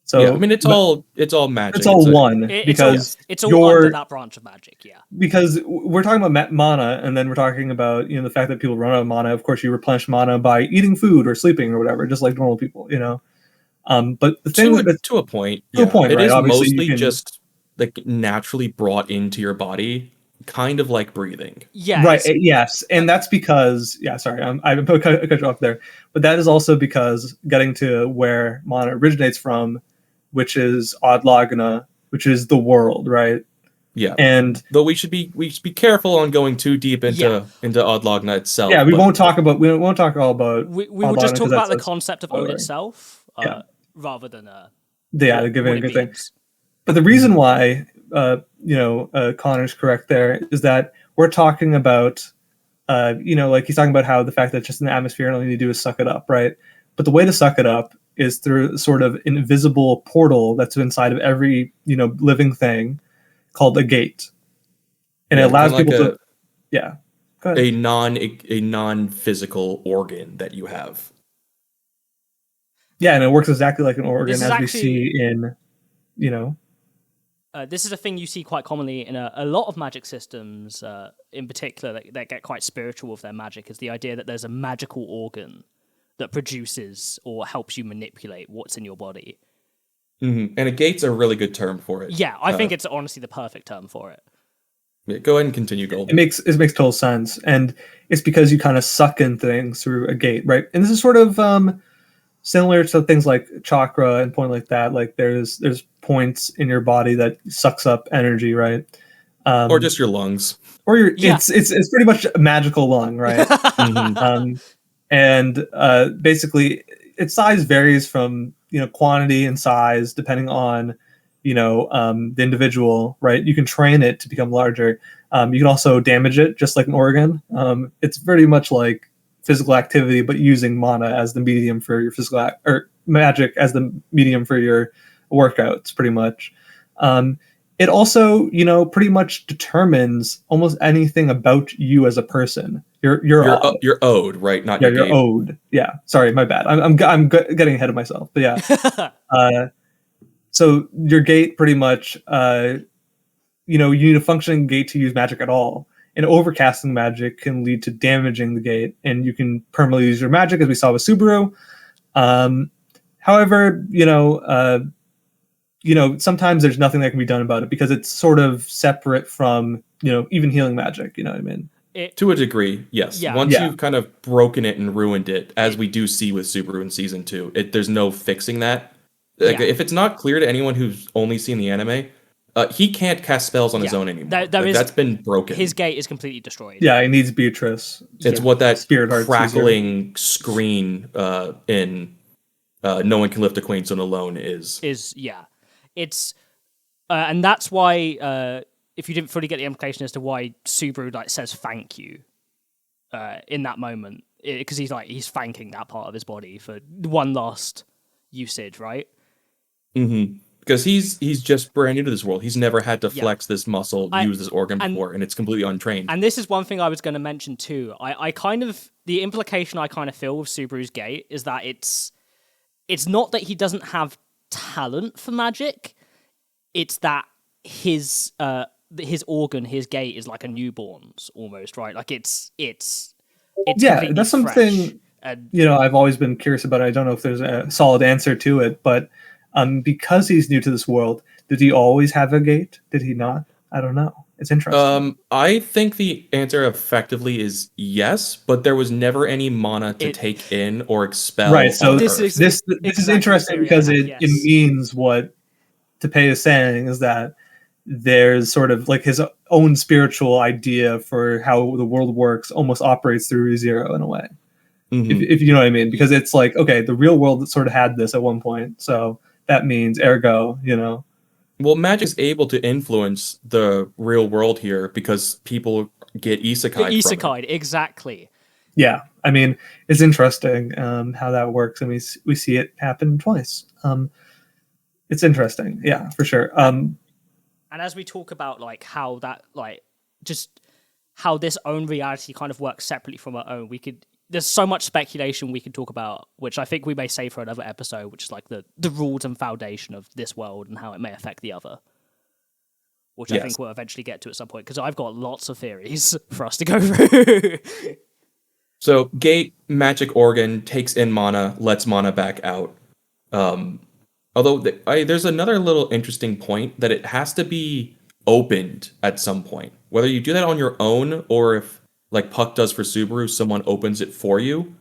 So Yeah, I mean, it's but all magic. it's all one It's all because it's all you're under that branch of magic. Yeah. because we're talking about mana, and then we're talking about the fact that people run out of mana. Of course, you replenish mana by eating food or sleeping or whatever, just like normal people. But the thing To a point, to a yeah, point, it right? is Obviously, you mostly can just like naturally brought into your body, kind of like breathing. Yeah. right. Yes, and that's because sorry, I cut you off there, but that is also because getting to where mana originates from, which is Adlagna, which is the world, right? Yeah, And though we should be careful on going too deep into Odlogna itself. yeah, we but- won't talk all about We will just Adlagna, talk 'cause about the that's concept of spoiler. Ode itself, Yeah. rather than to give it what a it good thing. means. But the reason why, Connor's correct there is that we're talking about, like he's talking about how the fact that it's just in the atmosphere and all you need to do is suck it up, right? But the way to suck it up is through sort of invisible portal that's inside of every, living thing called a gate. And Yeah, it allows kinda people like to, yeah. Go ahead. a non-physical organ that you have. Yeah, and it works exactly like an organ This is as we actually- see in, This is a thing you see quite commonly in a lot of magic systems, in particular, that get quite spiritual with their magic, is the idea that there's a magical organ that produces or helps you manipulate what's in your body. Mm-hmm. And a gate's a really good term for it. Yeah, I think it's honestly the perfect term for it. Yeah, go ahead and continue, Gold. it makes total sense, and it's because you kind of suck in things through a gate, right? And this is sort of similar to things like chakra and point like that. Like there's points in your body that sucks up energy, right? Or just your lungs. Or your Yeah. it's pretty much a magical lung, right? Mhm. And basically its size varies from quantity and size depending on the individual, right? You can train it to become larger. You can also damage it just like an organ. It's very much like physical activity, but using mana as the medium for your or magic as the medium for your workouts, pretty much. It also, pretty much determines almost anything about you as a person. Your ode, right? Not your your gate. ode. Yeah, sorry, my bad. I'm getting ahead of myself. But yeah, so your gate pretty much, you need a functioning gate to use magic at all. And overcasting magic can lead to damaging the gate, and you can permanently use your magic, as we saw with Subaru. However, sometimes there's nothing that can be done about it because it's sort of separate from, even healing magic. You know what I mean? To a degree, yes. Yeah. Once Yeah. you've kind of broken it and ruined it, as we do see with Subaru in season 2, there's no fixing that. Like, Yeah. if it's not clear to anyone who's only seen the anime, he can't cast spells on his Yeah. own anymore. There is- that's been broken. His gate is completely destroyed. Yeah, it needs Beatrice. It's Yeah. what that Spirit Heart's crackling screen in No One Can Lift a Queenstone Alone is. It's and that's why if you didn't fully get the implication as to why Subaru like says thank you in that moment, because he's thanking that part of his body for one last usage, right? Mm-hmm. Because he's just brand new to this world. He's never had to flex this muscle, use this organ before, and it's completely untrained. And this is one thing I was going to mention too. I kind of, the implication I kind of feel with Subaru's gate is that it's not that he doesn't have talent for magic. It's that his organ, his gate is like a newborn's almost, right? Like it's that's something I've always been curious about. I don't know if there's a solid answer to it, but because he's new to this world, did he always have a gate? Did he not? I don't know. It's interesting. I think the answer effectively is yes, but there was never any mana to take in or expel. Right. So this is interesting because it means what Tepe is saying is that there's sort of like his own spiritual idea for how the world works almost operates through ReZero in a way. Mm-hmm. If you know what I mean, because it's like, okay, the real world sort of had this at one point, so that means ergo, Well, magic's able to influence the real world here because people get isekai. Exactly. Yeah, I mean, it's interesting how that works, and we see it happen twice. It's interesting, yeah, for sure. And as we talk about like how that just how this own reality kind of works separately from our own, there's so much speculation we could talk about, which I think we may save for another episode, which is like the rules and foundation of this world and how it may affect the other, which I think we'll eventually get to at some point, because I've got lots of theories for us to go through. So gate, magic organ, takes in mana, lets mana back out. Although there's another little interesting point that it has to be opened at some point. Whether you do that on your own or if, like Puck does for Subaru, someone opens it for you.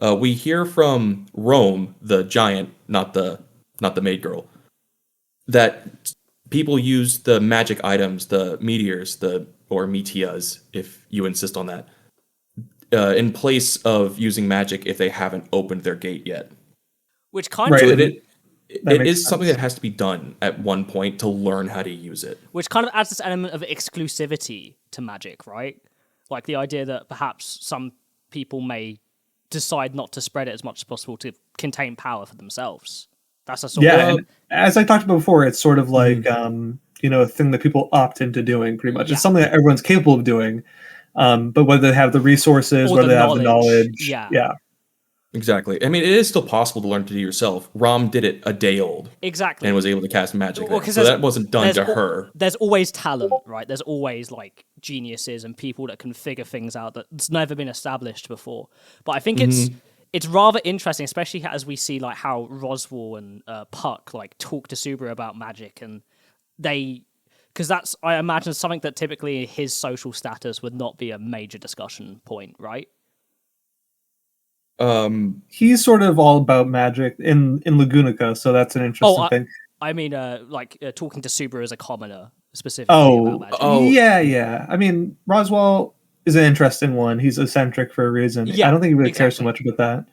We hear from Rome, the giant, not the maid girl, that people use the magic items, the meteors, or metias, if you insist on that, in place of using magic if they haven't opened their gate yet. Which kind of... It is something that has to be done at one point to learn how to use it. Which kind of adds this element of exclusivity to magic, right? Like the idea that perhaps some people may decide not to spread it as much as possible to contain power for themselves. That's a sort of... and as I talked about before, it's sort of like, a thing that people opt into doing, pretty much. Yeah. It's something that everyone's capable of doing, but whether they have the resources, whether they have the knowledge. Yeah. Exactly. I mean, it is still possible to learn to do yourself. Rom did it a day old. Exactly. And was able to cast magic. So that wasn't done to her. There's always talent, right? There's always like geniuses and people that can figure things out that's never been established before. But I think it's rather interesting, especially as we see like how Roswell and Puck like talk to Subaru about magic, and because that's, I imagine, something that typically his social status would not be a major discussion point, right? He's sort of all about magic in Lagunica, so that's an interesting thing. I mean, talking to Subaru as a commoner specifically about magic. Yeah. I mean, Roswell is an interesting one. He's eccentric for a reason. Yeah, I don't think he really cares so much about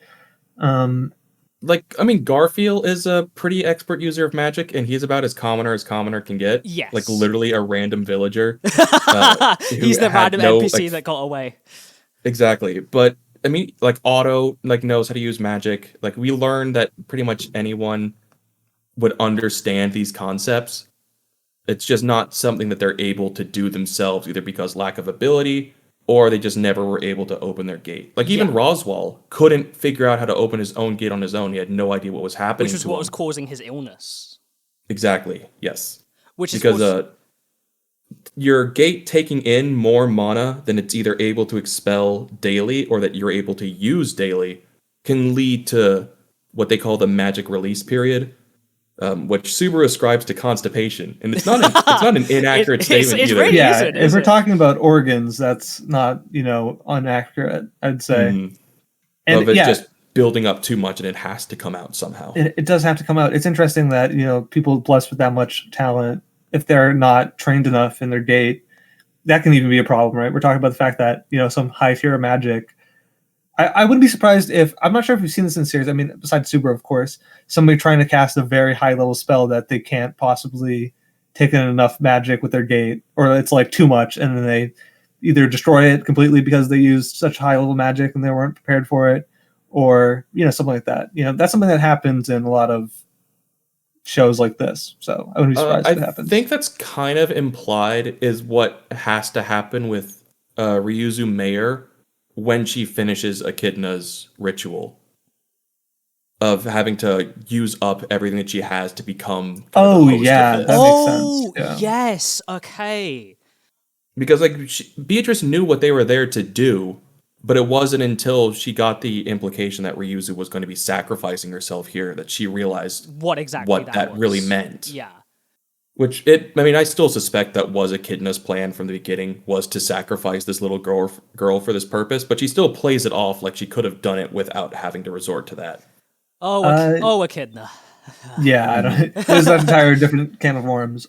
that. Garfield is a pretty expert user of magic, and he's about as commoner can get. Yes. Like literally a random villager. He's the random NPC that got away. Exactly, but I mean, like Otto, knows how to use magic. Like we learned that pretty much anyone would understand these concepts. It's just not something that they're able to do themselves, either because lack of ability or they just never were able to open their gate. Like even Roswell couldn't figure out how to open his own gate on his own. He had no idea what was happening. Which was what was causing his illness. Exactly. Yes. Because your gate taking in more mana than it's either able to expel daily or that you're able to use daily can lead to what they call the magic release period, which Subaru ascribes to constipation. And it's not an inaccurate statement either. Really if we're talking about organs, that's not, inaccurate, I'd say. And just building up too much and it has to come out somehow. It does have to come out. It's interesting that, people blessed with that much talent, if they're not trained enough in their gate, that can even be a problem, right? We're talking about the fact that, some high tier of magic. I wouldn't be surprised if, I'm not sure if you've seen this in series, I mean, besides Subaru, of course, somebody trying to cast a very high level spell that they can't possibly take in enough magic with their gate, or it's like too much, and then they either destroy it completely because they used such high level magic and they weren't prepared for it, or something like that. That's something that happens in a lot of shows like this. So I wouldn't be surprised if it happens. I think that's kind of implied is what has to happen with Ryuzu Mayer when she finishes Echidna's ritual of having to use up everything that she has to become that makes sense. Yeah. Yes, okay. Because Beatrice knew what they were there to do, but it wasn't until she got the implication that Ryuzu was going to be sacrificing herself here that she realized what that really meant. Yeah. Which I still suspect that was Echidna's plan from the beginning, was to sacrifice this little girl for this purpose, but she still plays it off like she could have done it without having to resort to that. Echidna. Yeah, I don't. There's an entire different can of worms.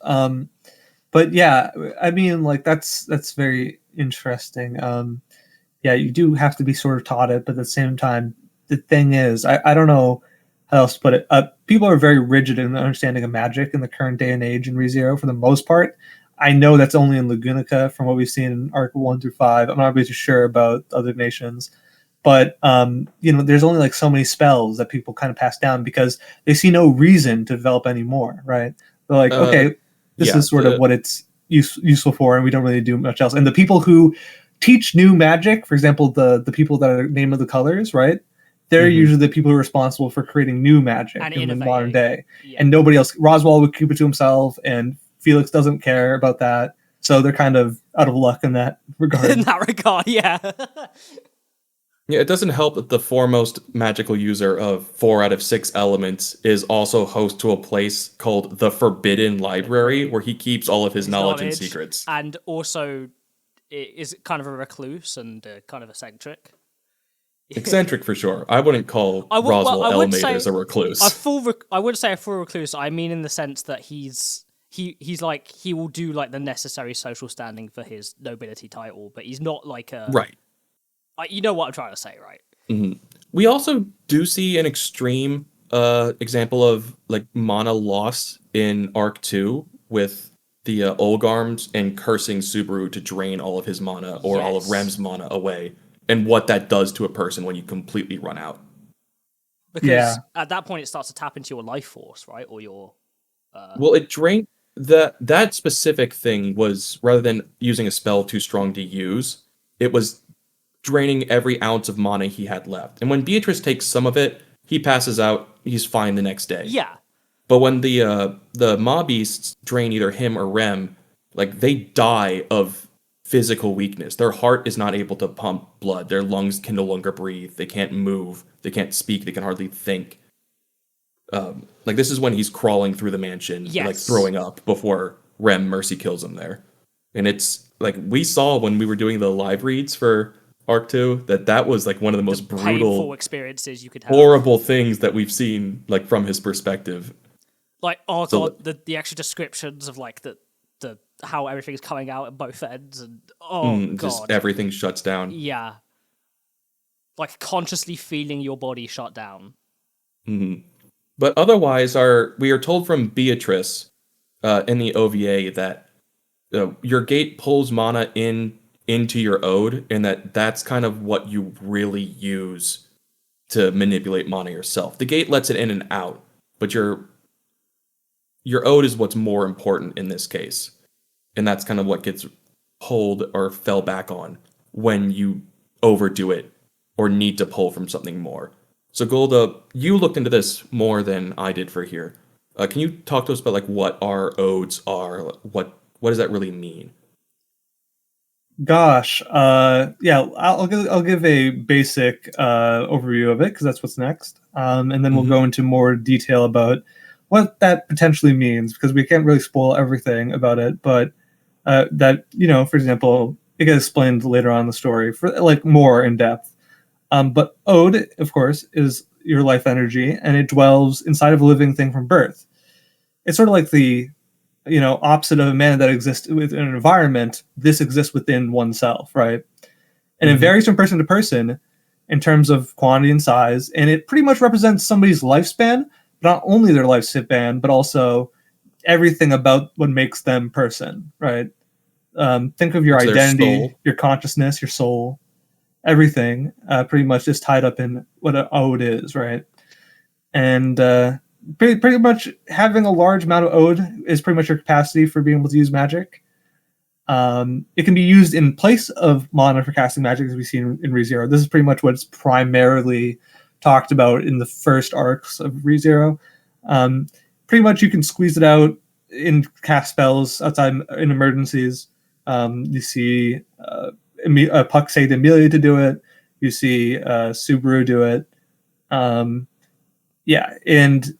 But yeah, I mean, like that's very interesting. Yeah, you do have to be sort of taught it, but at the same time, the thing is, I don't know how else to put it. People are very rigid in the understanding of magic in the current day and age in ReZero for the most part. I know that's only in Lagunica from what we've seen in Arc 1 through 5. I'm not really too sure about other nations. But, there's only like so many spells that people kind of pass down because they see no reason to develop any more, right? They're like, okay, this is sort of what it's useful for, and we don't really do much else. And the people who teach new magic, for example, the people that are Name of the Colors, right? They're usually the people who are responsible for creating new magic in the modern day. Yeah. And nobody else. Roswell would keep it to himself, and Felix doesn't care about that. So they're kind of out of luck in that regard. In that regard, yeah. Yeah, it doesn't help that the foremost magical user of 4 out of 6 elements is also host to a place called the Forbidden Library, where he keeps all of his knowledge and secrets. And also is kind of a recluse and kind of eccentric. Eccentric for sure. I wouldn't call Roswell Elmaters a recluse. I wouldn't say a full recluse. I mean in the sense that he's like, he will do like the necessary social standing for his nobility title, but he's not like a... Right. You know what I'm trying to say, right? Mm-hmm. We also do see an extreme example of like mana loss in Arc 2 with the Olgarms and cursing Subaru to drain all of his mana or all of Rem's mana away, and what that does to a person when you completely run out. Because at that point it starts to tap into your life force, right? Or your... Well, it drained... That specific thing was, rather than using a spell too strong to use, it was draining every ounce of mana he had left. And when Beatrice takes some of it, he passes out, he's fine the next day. Yeah. But when the Maw Beasts drain either him or Rem, like, they die of physical weakness. Their heart is not able to pump blood. Their lungs can no longer breathe. They can't move. They can't speak. They can hardly think. Like, this is when he's crawling through the mansion, like, throwing up before Rem mercy kills him there. And it's, like, we saw when we were doing the live reads for Arc 2, that was like one of the most brutal, painful experiences you could have. Horrible things that we've seen, like, from his perspective. Like, oh god, the extra descriptions of like the how everything's coming out at both ends, and god, just everything shuts down. Yeah, like consciously feeling your body shut down. Mm-hmm. But otherwise, we are told from Beatrice in the OVA that your gate pulls mana into your ode, and that's kind of what you really use to manipulate mana yourself. The gate lets it in and out, but your ode is what's more important in this case. And that's kind of what gets pulled or fell back on when you overdo it or need to pull from something more. So Golda, you looked into this more than I did for here. Can you talk to us about like what our odes are? What does that really mean? Gosh, yeah, I'll give a basic overview of it because that's what's next, and then we'll go into more detail about what that potentially means, because we can't really spoil everything about it, but that, for example, it gets explained later on in the story for like more in depth. But Ode, of course, is your life energy, and it dwells inside of a living thing from birth. It's sort of like the opposite of a mana that exists within an environment. This exists within oneself, right? And it varies from person to person in terms of quantity and size, and it pretty much represents somebody's lifespan, not only their lifespan, but also everything about what makes them person, right? Think of your It's their identity, soul. your consciousness, your soul, everything pretty much is tied up in what an ode is, right? And pretty much having a large amount of ode is pretty much your capacity for being able to use magic. It can be used in place of mana for casting magic, as we see in ReZero. This is pretty much what's primarily talked about in the first arcs of ReZero. Pretty much you can squeeze it out in cast spells outside in emergencies. You see Puck say to Amelia to do it. You see Subaru do it. Yeah, and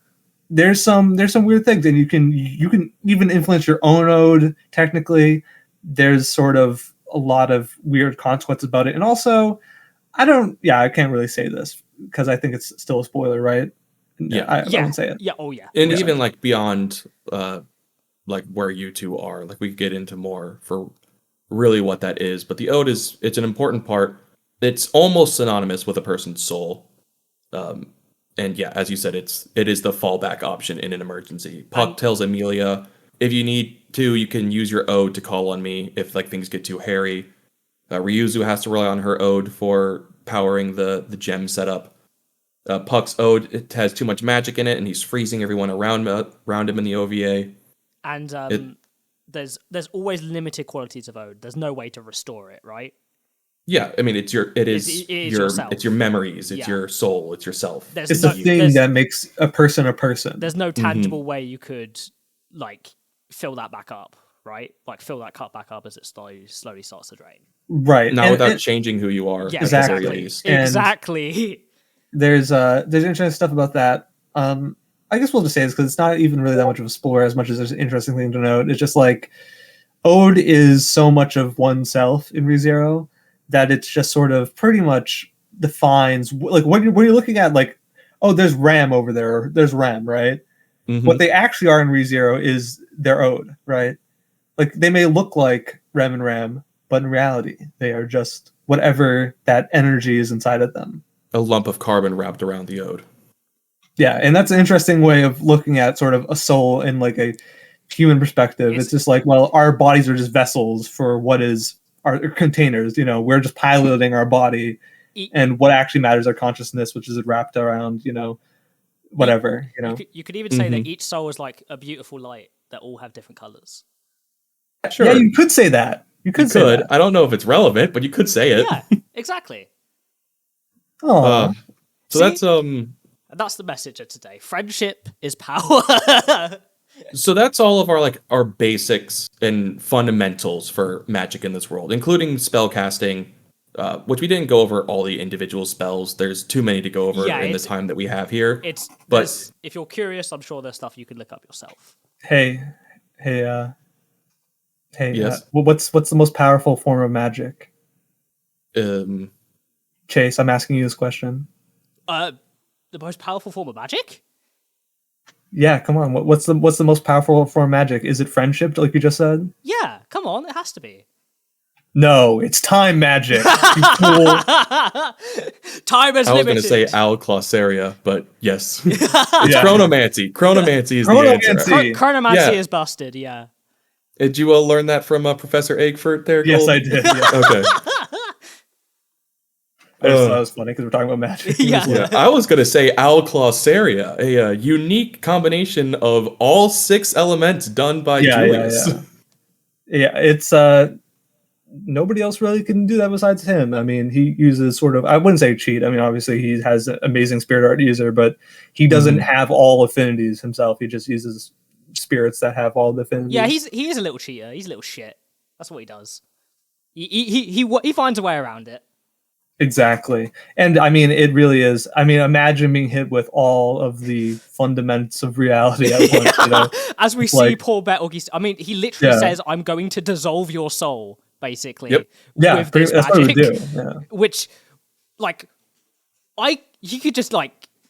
there's some weird things, and you can even influence your own ode technically. There's sort of a lot of weird consequences about it, and also I can't really say this because I think it's still a spoiler, right? Yeah. I won't say it. Yeah, oh yeah. And Yeah. even like beyond like where you two are, like we could get into more for really what that is. But the ode it's an important part. It's almost synonymous with a person's soul. And yeah, as you said, it is the fallback option in an emergency. Puck tells Amelia, if you need to, you can use your ode to call on me if like things get too hairy. Ryuzu has to rely on her ode for powering the gem setup. Puck's ode, it has too much magic in it, and he's freezing everyone around him in the OVA. And there's always limited qualities of ode. There's no way to restore it, right? Yeah, I mean it's your memories, it's Yeah. your soul, it's yourself. It's the thing that makes a person a person. There's no tangible way you could like fill that back up, right? Like fill that cup back up as it slowly starts to drain. Right. Not without changing who you are. Yeah, at the very exactly. least. And Exactly. There's interesting stuff about that. I guess we'll just say this because it's not even really that much of a spoiler as much as there's an interesting thing to note. It's just like ode is so much of oneself in ReZero that it's just sort of pretty much defines like when you're looking at like, oh, there's Ram over there, or there's Ram, right? Mhm. What they actually are in ReZero is their ode, right? Like they may look like Rem and Ram, but in reality, they are just whatever that energy is inside of them. A lump of carbon wrapped around the ode. Yeah, and that's an interesting way of looking at sort of a soul in like a human perspective. It's just like, well, our bodies are just vessels for what is our containers. You know, we're just piloting our body, and what actually matters our consciousness, which is wrapped around, whatever. You could even say that each soul is like a beautiful light that all have different colors. Sure. Yeah, you could say that. You could say that. I don't know if it's relevant, but you could say it. Yeah, exactly. Oh, So that's the message of today. Friendship is power. so that's all of our basics and fundamentals for magic in this world, including spellcasting, which we didn't go over all the individual spells. There's too many to go over in the time that we have here. But if you're curious, I'm sure there's stuff you can look up yourself. Hey, yes. What's the most powerful form of magic? Chase, I'm asking you this question. The most powerful form of magic? Yeah, come on. What's the most powerful form of magic? Is it friendship, like you just said? Yeah, come on, it has to be. No, it's time magic. You fool. Time is limited. I was going to say Alclosseria, but yes. It's chronomancy. Chronomancy is the answer. Chronomancy is busted, yeah. Did you learn that from Professor Eggfort there, Yes, Gold? I did. Yeah. Okay. I just thought it was funny because we're talking about magic. Yeah. I was going to say Alclosseria, a unique combination of all 6 elements done by Julius. Yeah, it's nobody else really can do that besides him. I mean, he uses sort of, I wouldn't say cheat. I mean, obviously he has an amazing spirit art user, but he doesn't have all affinities himself. He just uses spirits that have all the affinities. Yeah, he is a little cheater. He's a little shit. That's what he does. He finds a way around it. Exactly. And I mean, it really is. I mean, imagine being hit with all of the fundamentals of reality at once. As we see poor Betelgeuse, I mean, he literally says, I'm going to dissolve your soul, basically. Yep. With this that's magic. what we do. Yeah. Which, you could just,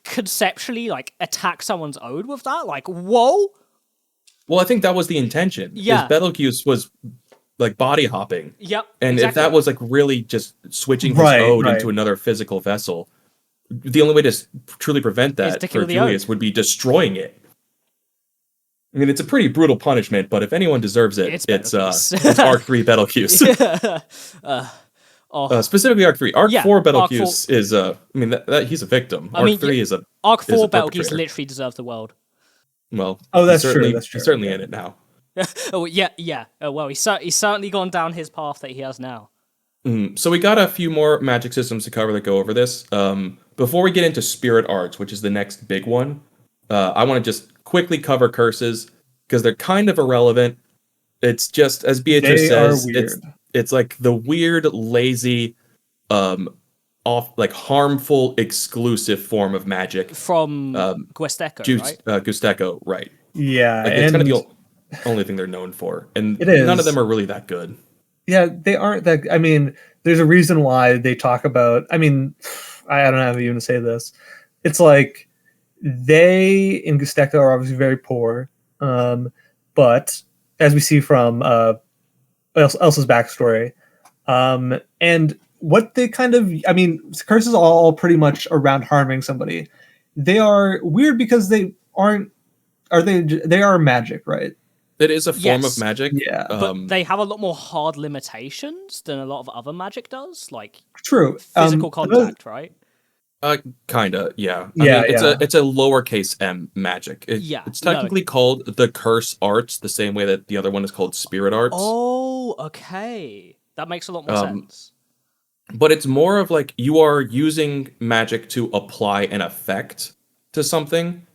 conceptually, attack someone's ode with that. Whoa! Well, I think that was the intention. Yeah. Betelgeuse was body hopping. Yep. And exactly. if that was really just switching his ode into another physical vessel, the only way to truly prevent that for Julius would be destroying it. I mean, it's a pretty brutal punishment, but if anyone deserves it, it's Arc 3 Betelgeuse. Specifically Arc 3. Arc 4 Betelgeuse is I mean that he's a victim. Arc 3 is a Arc 4 Betelgeuse literally deserves the world. Well, that's true. He's certainly in it now. Oh yeah. Well, he's certainly gone down his path that he has now. So we got a few more magic systems to cover that go over this. Before we get into spirit arts, which is the next big one, I want to just quickly cover curses because they're kind of irrelevant. It's just, as Beatrice says, it's like the weird, lazy, harmful, exclusive form of magic from Guesteco, right? Gusteco, right? Yeah, it's kind of the only thing they're known for, and none of them are really that good. Yeah, they aren't that. I mean, there's a reason why they talk about. I mean, I don't know how to even say this. It's like they in Gusteco are obviously very poor, but as we see from Elsa's backstory, and what they kind of, I mean, curses are all pretty much around harming somebody. They are weird because they aren't. They are magic, right? It is a form of magic. Yeah. But they have a lot more hard limitations than a lot of other magic does, like true physical contact, right? Kinda, yeah. I mean, it's a lowercase m magic. It's technically called the curse arts, the same way that the other one is called spirit arts. Oh, okay. That makes a lot more sense. But it's more of like you are using magic to apply an effect to something,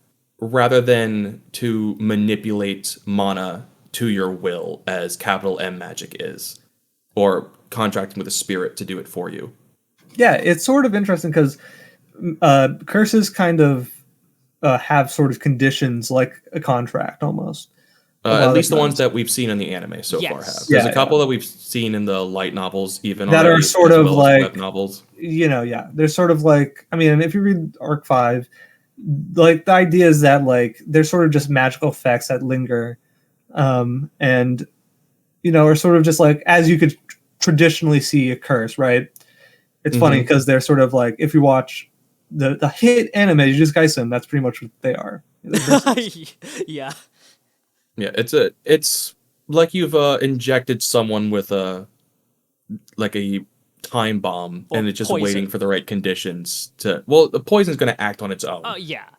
rather than to manipulate mana to your will, as capital M magic is, or contracting with a spirit to do it for you. Yeah, it's sort of interesting because curses kind of have sort of conditions like a contract almost. At least the ones that we've seen in the anime so far have. There's a couple that we've seen in the light novels, even that are sort of like web novels. They're sort of like, I mean, if you read Arc 5, like the idea is that like they're sort of just magical effects that linger, and are sort of just like as you could traditionally see a curse, right? It's funny because they're sort of like, if you watch the hit anime Jujutsu Kaisen, that's pretty much what they are. Yeah. It's like you've injected someone with a time bomb, and it's just waiting for the right conditions to. Well, the poison's going to act on its own. Oh yeah.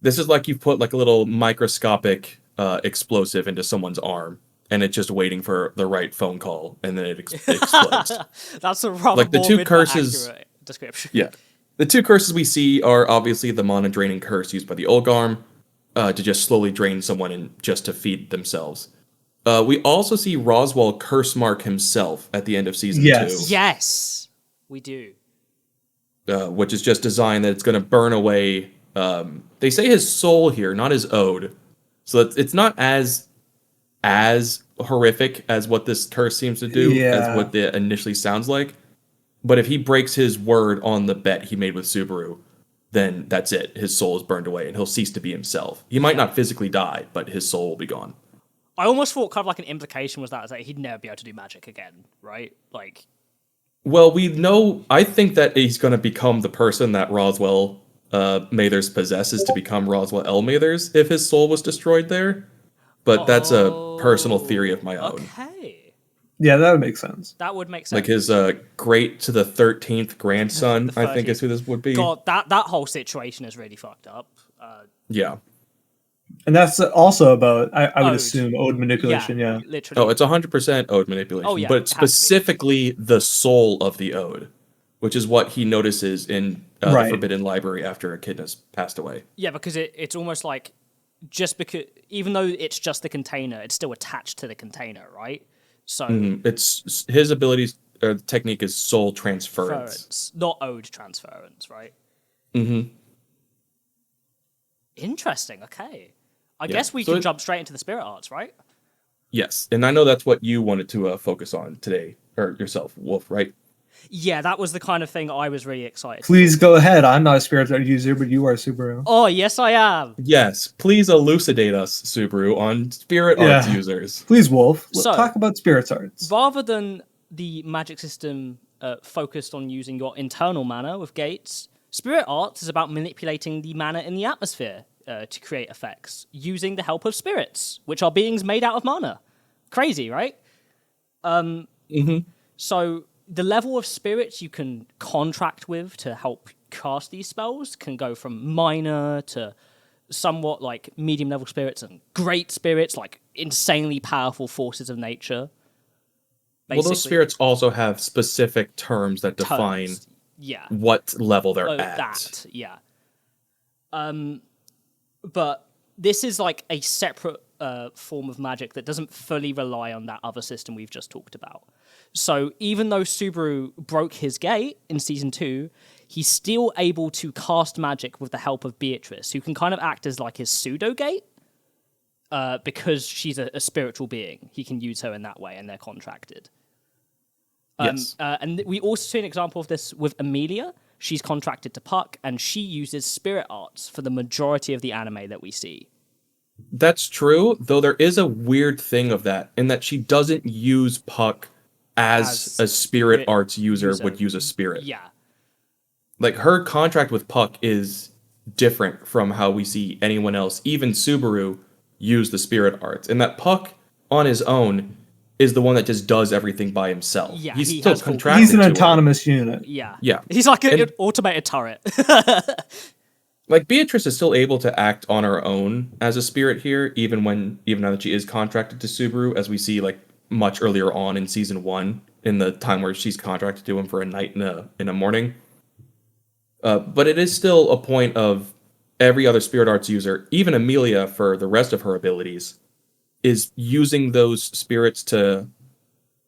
This is like you've put like a little microscopic explosive into someone's arm, and it's just waiting for the right phone call, and then it explodes. That's a rather like the two curses. Description. Yeah, the two curses we see are obviously the mana draining curse used by the Olgarm to just slowly drain someone and just to feed themselves. We also see Roswell curse mark himself at the end of season 2. Yes, we do. Which is just designed that it's going to burn away. They say his soul here, not his ode. So it's not as horrific as what this curse seems to do, as what it initially sounds like. But if he breaks his word on the bet he made with Subaru, then that's it. His soul is burned away, and he'll cease to be himself. He might not physically die, but his soul will be gone. I almost thought kind of like an implication was that he'd never be able to do magic again, right? Like, well, we know. I think that he's going to become the person that Roswell Mathers possesses to become Roswell L. Mathers if his soul was destroyed there. But that's a personal theory of my own. Okay. Yeah, that would make sense. That would make sense. Like his great to the 13th grandson, I think is who this would be. God, that whole situation is really fucked up. Yeah. And that's also about, I would assume, ode manipulation, yeah. Literally. Oh, it's 100% ode manipulation. Oh, yeah, but it's specifically the soul of the ode, which is what he notices in the Forbidden Library after Echidna's passed away. Yeah, because it's almost like, just because, even though it's just the container, it's still attached to the container, right? So it's his abilities, technique is soul transference. Not ode transference, right? Mm-hmm. Interesting, okay. I guess we can jump straight into the spirit arts, right? Yes, and I know that's what you wanted to focus on today, or yourself, Wolf, right? Yeah, that was the kind of thing I was really excited. Please go ahead. I'm not a spirit art user, but you are, Subaru. Oh, yes, I am. Yes, please elucidate us, Subaru, on spirit arts users. Please, Wolf. Let's talk about spirit arts. Rather than the magic system focused on using your internal mana with gates, spirit arts is about manipulating the mana in the atmosphere to create effects using the help of spirits, which are beings made out of mana. Crazy, right? So the level of spirits you can contract with to help cast these spells can go from minor to somewhat like medium level spirits and great spirits, like insanely powerful forces of nature. Well, those spirits also have specific terms that define what level they're at. But this is like a separate form of magic that doesn't fully rely on that other system we've just talked about. So even though Subaru broke his gate in season 2, he's still able to cast magic with the help of Beatrice, who can kind of act as like his pseudo gate. Because she's a spiritual being, he can use her in that way, and they're contracted. Yes. And we also see an example of this with Amelia. She's contracted to Puck, and she uses spirit arts for the majority of the anime that we see. That's true, though there is a weird thing of that, in that she doesn't use Puck as a spirit arts user would use a spirit. Yeah. Like, her contract with Puck is different from how we see anyone else, even Subaru, use the spirit arts. And that Puck, on his own, is the one that just does everything by himself. Yeah, he's still contracted. He's an autonomous unit. Yeah. Yeah. He's like an automated turret. Like, Beatrice is still able to act on her own as a spirit here, even now that she is contracted to Subaru, as we see like much earlier on in season 1, in the time where she's contracted to him for a night and a morning. But it is still a point of every other spirit arts user, even Amelia for the rest of her abilities, is using those spirits to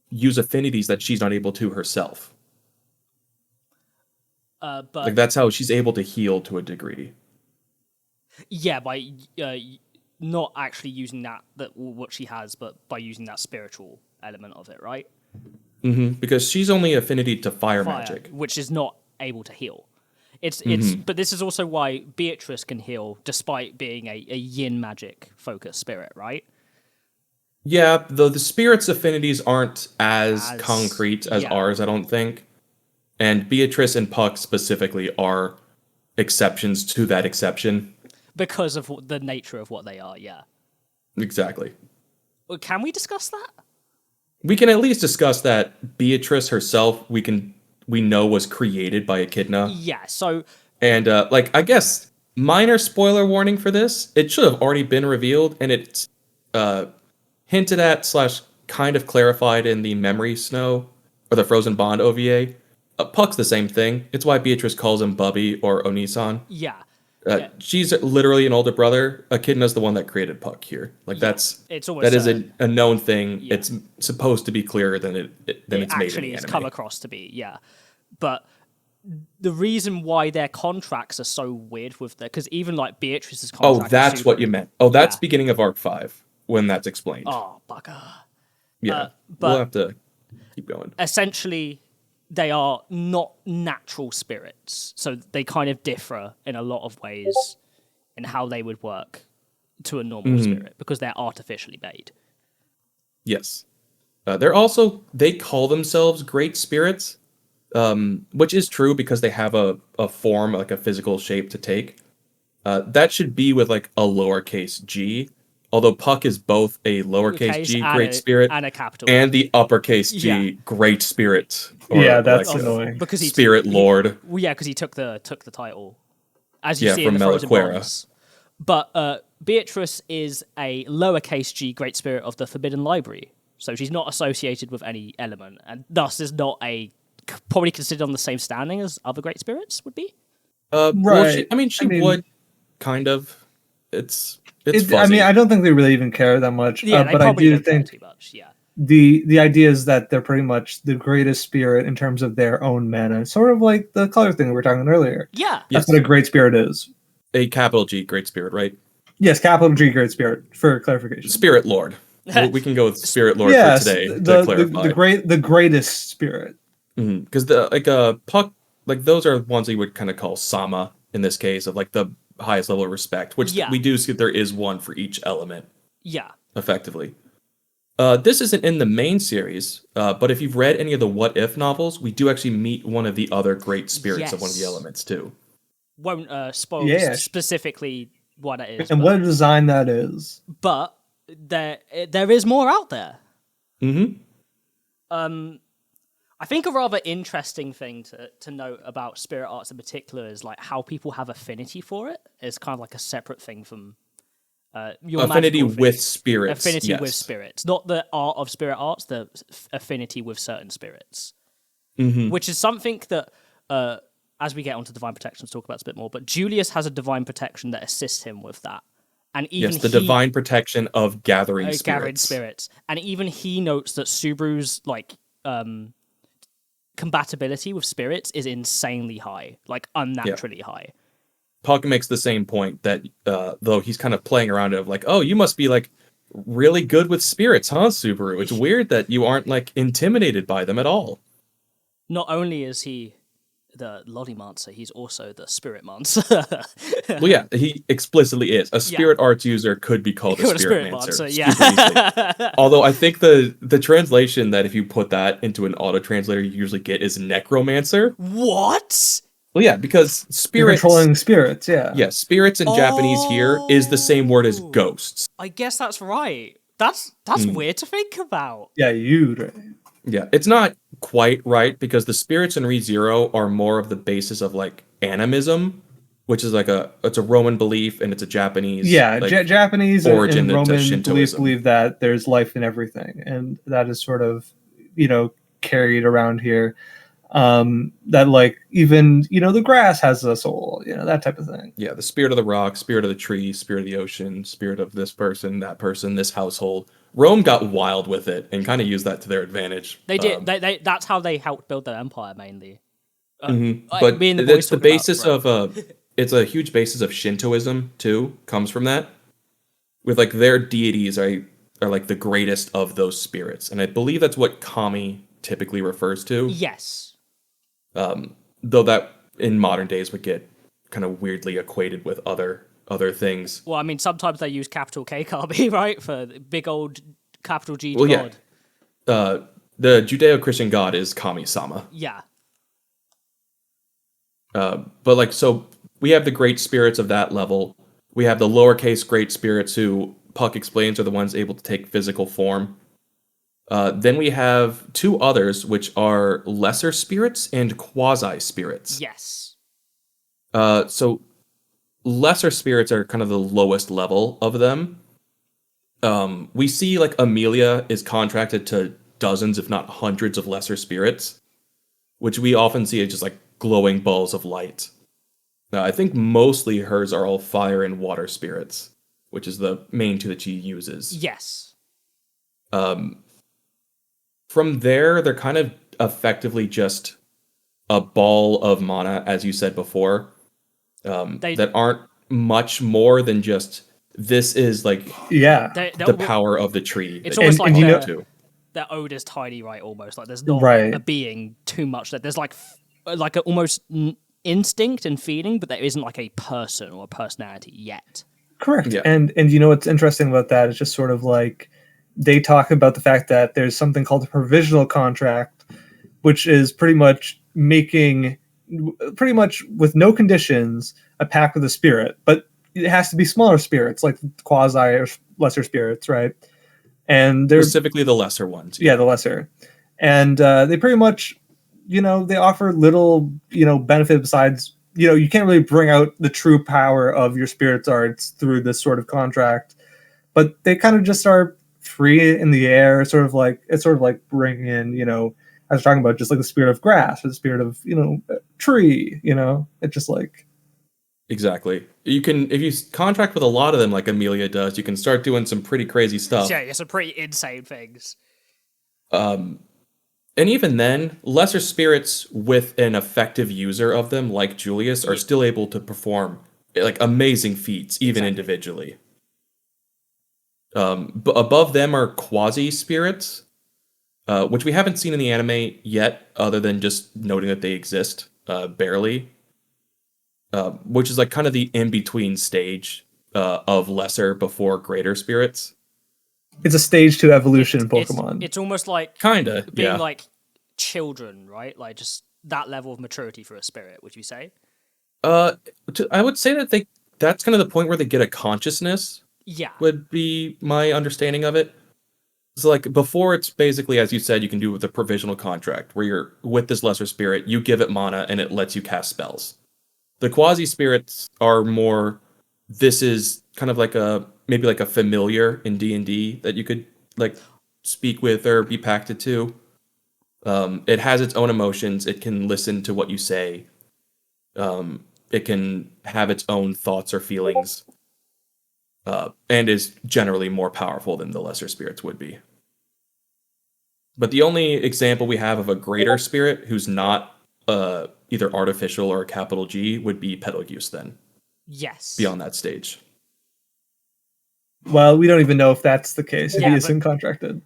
use affinities that she's not able to herself. But like, that's how she's able to heal to a degree. Yeah, by not actually using what she has, but by using that spiritual element of it, right? Because she's only affinity to fire magic, which is not able to heal. It's but this is also why Beatrice can heal despite being a yin magic focused spirit, right? Yeah, though the spirit's affinities aren't as concrete as ours, I don't think. And Beatrice and Puck specifically are exceptions to that exception. Because of the nature of what they are, yeah. Exactly. Well, can we discuss that? We can at least discuss that Beatrice herself, we know was created by Echidna. Yeah, so... And, I guess, minor spoiler warning for this, it should have already been revealed, and it's hinted at / kind of clarified in the Memory Snow, or the Frozen Bond OVA. Puck's the same thing. It's why Beatrice calls him Bubby or Onisan. Yeah. She's literally an older brother. Echidna's the one that created Puck here. Like, that is a known thing. Yeah. It's supposed to be clearer than it's made in the actually it's come across to be, yeah. But the reason why their contracts are so weird with because even like Beatrice's contract... Oh, that's what you meant. Oh, that's beginning of Arc 5 when that's explained. Oh, bugger. Yeah, but we'll have to keep going. Essentially, they are not natural spirits, so they kind of differ in a lot of ways in how they would work to a normal spirit, because they're artificially made. Yes. They call themselves great spirits, which is true because they have a form, like a physical shape to take. That should be with like a lowercase g, although Puck is both a lowercase g great spirit and a capital and the uppercase g great spirit. That's annoying. Because Spirit Lord. Because he took the title, as you see from in the Frozen Meliquera. Bonds. But Beatrice is a lowercase g great spirit of the Forbidden Library, so she's not associated with any element, and thus is not probably considered on the same standing as other great spirits would be. Right. Well, she would kind of. It's fuzzy. I mean, I don't think they really even care that much. Yeah, but I do think too much. Yeah. The idea is that they're pretty much the greatest spirit in terms of their own mana, sort of like the color thing we were talking about earlier. Yeah, that's what a great spirit is. A capital G great spirit, right? Yes, capital G great spirit for clarification. Spirit Lord. We can go with Spirit Lord for today to clarify. The greatest spirit. Because Puck, like those are ones that you would kind of call Sama in this case, of like the highest level of respect, which we do see there is one for each element. Yeah, effectively. This isn't in the main series, but if you've read any of the What If novels, we do actually meet one of the other great spirits of one of the elements too. Won't spoil specifically why that is. And what a design that is. But there is more out there. Mm-hmm. I think a rather interesting thing to note about spirit arts in particular is like how people have affinity for it. It's kind of like a separate thing from your affinity magical with thing. spirits. Affinity yes. with spirits, not the art of spirit arts, the affinity with certain spirits, which is something that, as we get onto divine protections, talk about this a bit more. But Julius has a divine protection that assists him with that, and even the divine protection of gathering spirits, and even he notes that Subaru's like compatibility with spirits is insanely high, like unnaturally high. Puck makes the same point that though he's kind of playing around it of like, oh, you must be like really good with spirits, huh, Subaru? It's weird that you aren't like intimidated by them at all. Not only is he the Lollymancer, he's also the Spirit Mancer. Well, yeah, he explicitly is. A spirit arts user could be called a spirit mancer. Yeah. Although I think the translation that if you put that into an auto translator you usually get is necromancer. What? Well, yeah, because You're spirits... controlling spirits, yeah. Yeah, spirits in Japanese here is the same word as ghosts. I guess that's right. That's weird to think about. Yeah, Yeah, it's not quite right because the spirits in ReZero are more of the basis of like animism, which is like it's a Roman belief and it's a Japanese Japanese origin and to Roman Shintoism. believe that there's life in everything, and that is sort of carried around here. That like even the grass has a soul, that type of thing. Yeah, the spirit of the rock, spirit of the tree, spirit of the ocean, spirit of this person, that person, this household. Rome got wild with it and kind of used that to their advantage. They did. That's how they helped build their empire mainly. But it's the basis of it's a huge basis of Shintoism too. Comes from that, with like their deities are like the greatest of those spirits, and I believe that's what kami typically refers to. Yes. Though that in modern days would get kind of weirdly equated with other things. Well, I mean, sometimes they use capital K kami, right, for the big old capital G Well, god. Yeah. The Judeo-Christian god is Kami-sama. Yeah. But like, so we have the great spirits of that level. We have the lowercase great spirits who Puck explains are the ones able to take physical form. Then we have two others, which are lesser spirits and quasi-spirits. Yes. So lesser spirits are kind of the lowest level of them. We see like Amelia is contracted to dozens, if not hundreds, of lesser spirits, which we often see as just like glowing balls of light. Now, I think mostly hers are all fire and water spirits, which is the main two that she uses. Yes. From there, they're kind of effectively just a ball of mana, as you said before, that aren't much more than just, this is like the power of the tree. It's almost like their ode is tiny, right? Almost like there's not a being too much. That there's like a almost instinct and feeling, but there isn't like a person or a personality yet. Correct. Yeah. And what's interesting about that is just sort of like they talk about the fact that there's something called a provisional contract, which is pretty much making with no conditions a pact with a spirit, but it has to be smaller spirits like quasi or lesser spirits, right? And they're specifically the lesser ones. Yeah, the lesser. And they pretty much, they offer little, benefit besides, you can't really bring out the true power of your spirit's arts through this sort of contract, but they kind of just are free in the air, it's sort of like bringing in, I was talking about just like the spirit of grass or the spirit of, tree, it's just like. Exactly. You can, if you contract with a lot of them like Amelia does, you can start doing some pretty crazy stuff. Yeah, some pretty insane things. And even then, lesser spirits with an effective user of them, like Julius, are still able to perform like amazing feats, even individually. But above them are quasi spirits, which we haven't seen in the anime yet, other than just noting that they exist, barely. Which is like kind of the in-between stage of lesser before greater spirits. It's a stage 2 evolution in Pokemon. It's almost like kinda being like children, right? Like just that level of maturity for a spirit, would you say? I would say that that's kind of the point where they get a consciousness. Yeah. Would be my understanding of it. So like before, it's basically, as you said, you can do with a provisional contract where you're with this lesser spirit, you give it mana and it lets you cast spells. The quasi spirits are more, this is kind of like maybe like a familiar in D&D that you could like speak with or be pacted to. It has its own emotions. It can listen to what you say. It can have its own thoughts or feelings. And is generally more powerful than the lesser spirits would be. But the only example we have of a greater spirit who's not either artificial or a capital G would be Betelgeuse then. Yes. Beyond that stage. Well, we don't even know if that's the case, if Yeah, he isn't contracted.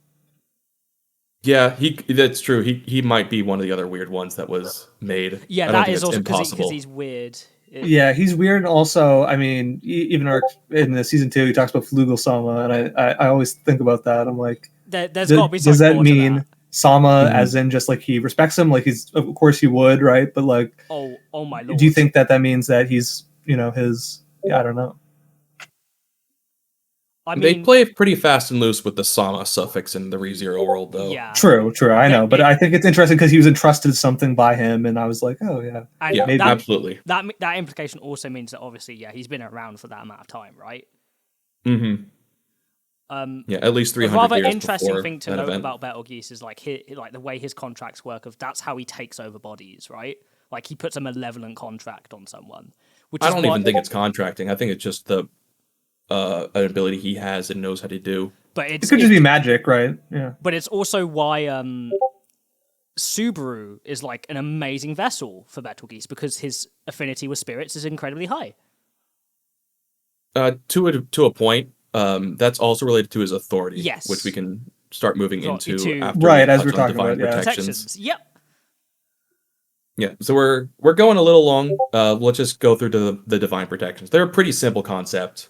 Yeah, that's true. He might be one of the other weird ones that was made. Yeah, that is also because he's weird. Yeah, he's weird, and also, I mean, even in the season 2, he talks about Flugel-sama, and I always think about that. I'm like, there's got to be something does that more to mean that. Sama, as in just like he respects him, like he's, of course he would, right? But like, oh my lord, do you think that means that he's, his? Yeah, I don't know. I mean, they play pretty fast and loose with the Sama suffix in the ReZero world, though. Yeah, True, I know, but I think it's interesting because he was entrusted something by him, and I was like, oh yeah, and yeah, absolutely. That implication also means that obviously, yeah, he's been around for that amount of time, right? Mm-hmm. Yeah, at least 300 years. A rather years interesting thing to note event. about Betelgeuse is like the way his contracts work. That's how he takes over bodies, right? Like he puts a malevolent contract on someone. I don't even think it's contracting. I think it's just the an ability he has and knows how to do. But it could just be magic, right? Yeah. But it's also why Subaru is like an amazing vessel for Betelgeuse because his affinity with spirits is incredibly high. To a point. That's also related to his authority, yes, which we can start moving into after right as we're talking talking about protections. Yep. Yeah, so we're going a little long. Let's just go through to the divine protections. They're a pretty simple concept.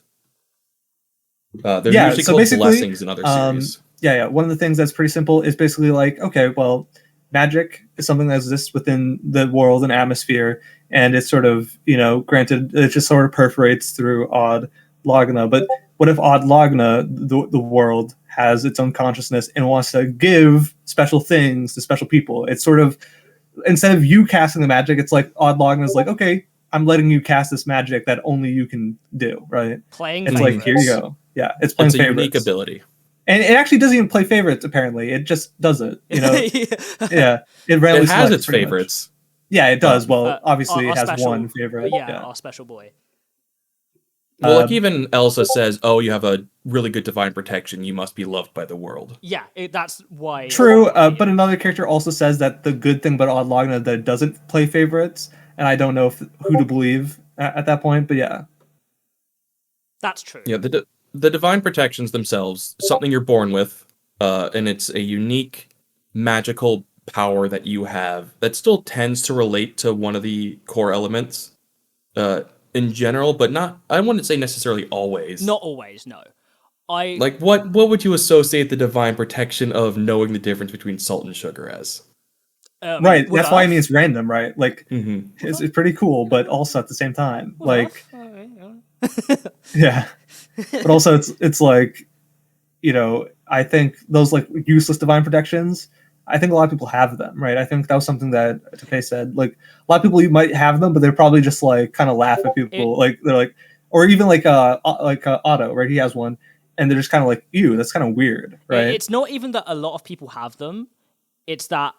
They're usually called blessings in other series. Yeah. One of the things that's pretty simple is basically like, okay, well, magic is something that exists within the world and atmosphere, and it's sort of, granted, it just sort of perforates through odd logna. But what if odd logna, the world, has its own consciousness and wants to give special things to special people? It's sort of, instead of you casting the magic, it's like odd logna is like, okay, I'm letting you cast this magic that only you can do, right? Playing it's favorites. Like, here you go. Yeah, it's playing it's a favorites. unique ability. And it actually doesn't even play favorites, apparently. It just does it, Yeah. It has its favorites. Much. Yeah, it does. Well, obviously it has special, one favorite. Our special boy. Well, like even Elsa says, oh, you have a really good divine protection. You must be loved by the world. Yeah, that's why. True, but another character also says that the good thing about Odd Logna that it doesn't play favorites, and I don't know who to believe at that point, but yeah. That's true. Yeah, the divine protections themselves, something you're born with, and it's a unique magical power that you have that still tends to relate to one of the core elements in general, but not, I wouldn't say necessarily always. Not always, no. Like, what would you associate the divine protection of knowing the difference between salt and sugar as? Right, that's why I mean it's random, right? Like, mm-hmm. it's pretty cool, but also at the same time, like, yeah. But also it's like, I think those like useless divine protections, I think a lot of people have them, right? I think that was something that Takei said. Like, a lot of people might have them, but they're probably just like kind of laugh at people. Like they're like, or even like Otto, right? He has one, and they're just kind of like, ew, that's kind of weird, right? It's not even that a lot of people have them. It's that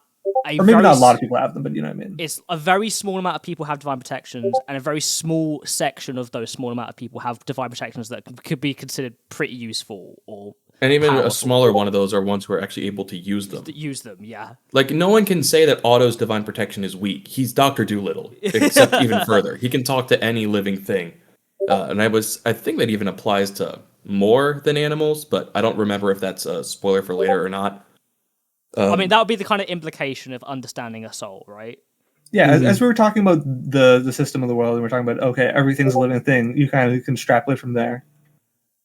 or maybe not a lot of people have them, but you know what I mean. It's a very small amount of people have divine protections, and a very small section of those small amount of people have divine protections that could be considered pretty useful or. And even powerful. A smaller one of those are ones who are actually able to use them. Use them, yeah. Like, no one can say that Otto's divine protection is weak. He's Dr. Doolittle, except even further. He can talk to any living thing. And I think that even applies to more than animals, but I don't remember if that's a spoiler for later or not. I mean, that would be the kind of implication of understanding a soul, right? Yeah, as we were talking about the system of the world, and we're talking about, okay, everything's a living thing, you kind of can extrapolate from there.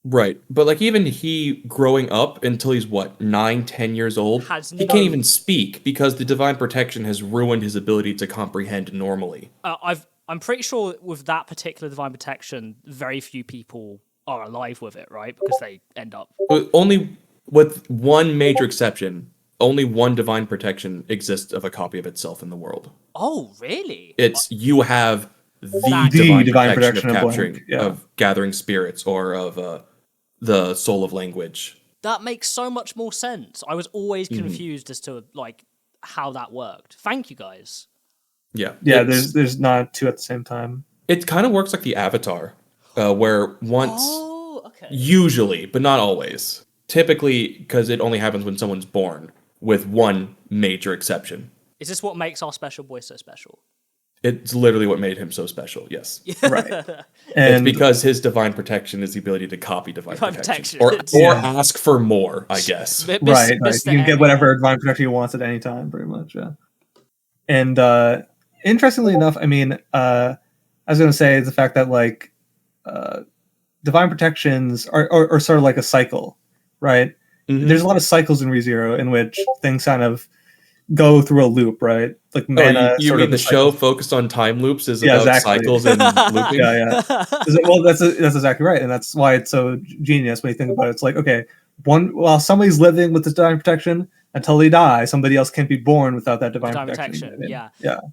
Right, but like even he growing up until he's 9-10 years old, he can't even speak because the divine protection has ruined his ability to comprehend normally. I've I'm pretty sure with that particular divine protection, very few people are alive with it, right? Because they end up... Only with one major exception, only one divine protection exists of a copy of itself in the world. Oh, really? It's you have the divine protection of capturing, of gathering spirits, or of the soul of language. That makes so much more sense. I was always confused as to like how that worked. Thank you, guys. Yeah, there's not two at the same time. It kind of works like the Avatar, where once, usually, but not always, typically, because it only happens when someone's born, with one major exception. Is this what makes our special boy so special? It's literally what made him so special, yes. Right. And it's because his divine protection is the ability to copy divine protection. Or ask for more, I guess. Right. You can get whatever divine protection you want at any time, pretty much, yeah. And interestingly enough, I mean, I was going to say the fact that, like, divine protections are sort of like a cycle, right? Mm-hmm. There's a lot of cycles in ReZero in which things kind of go through a loop, right? Like mana. You mean the show focused on time loops is about cycles and looping? Yeah. Well, that's exactly right, and that's why it's so genius when you think about it. It's like, okay, while somebody's living with this divine protection until they die, somebody else can't be born without that divine protection. Yeah.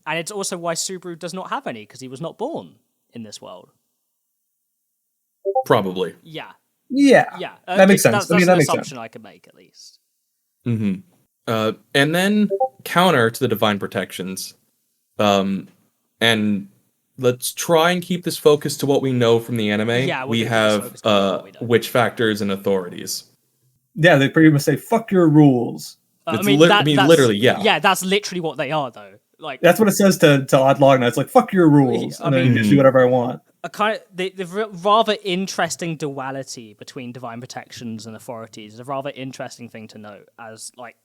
And it's also why Subaru does not have any, because he was not born in this world. Probably. Yeah. That makes sense. That's an assumption I could make, at least. Mm-hmm. And then counter to the divine protections, and let's try and keep this focused to what we know from the anime. Yeah, we have witch factors and authorities. Yeah, they pretty much say "fuck your rules." Literally, yeah. Yeah, that's literally what they are, though. Like that's what it says to Odd Log. Now it's like "fuck your rules," and then you just do whatever I want. The rather interesting duality between divine protections and authorities is a rather interesting thing to note, as like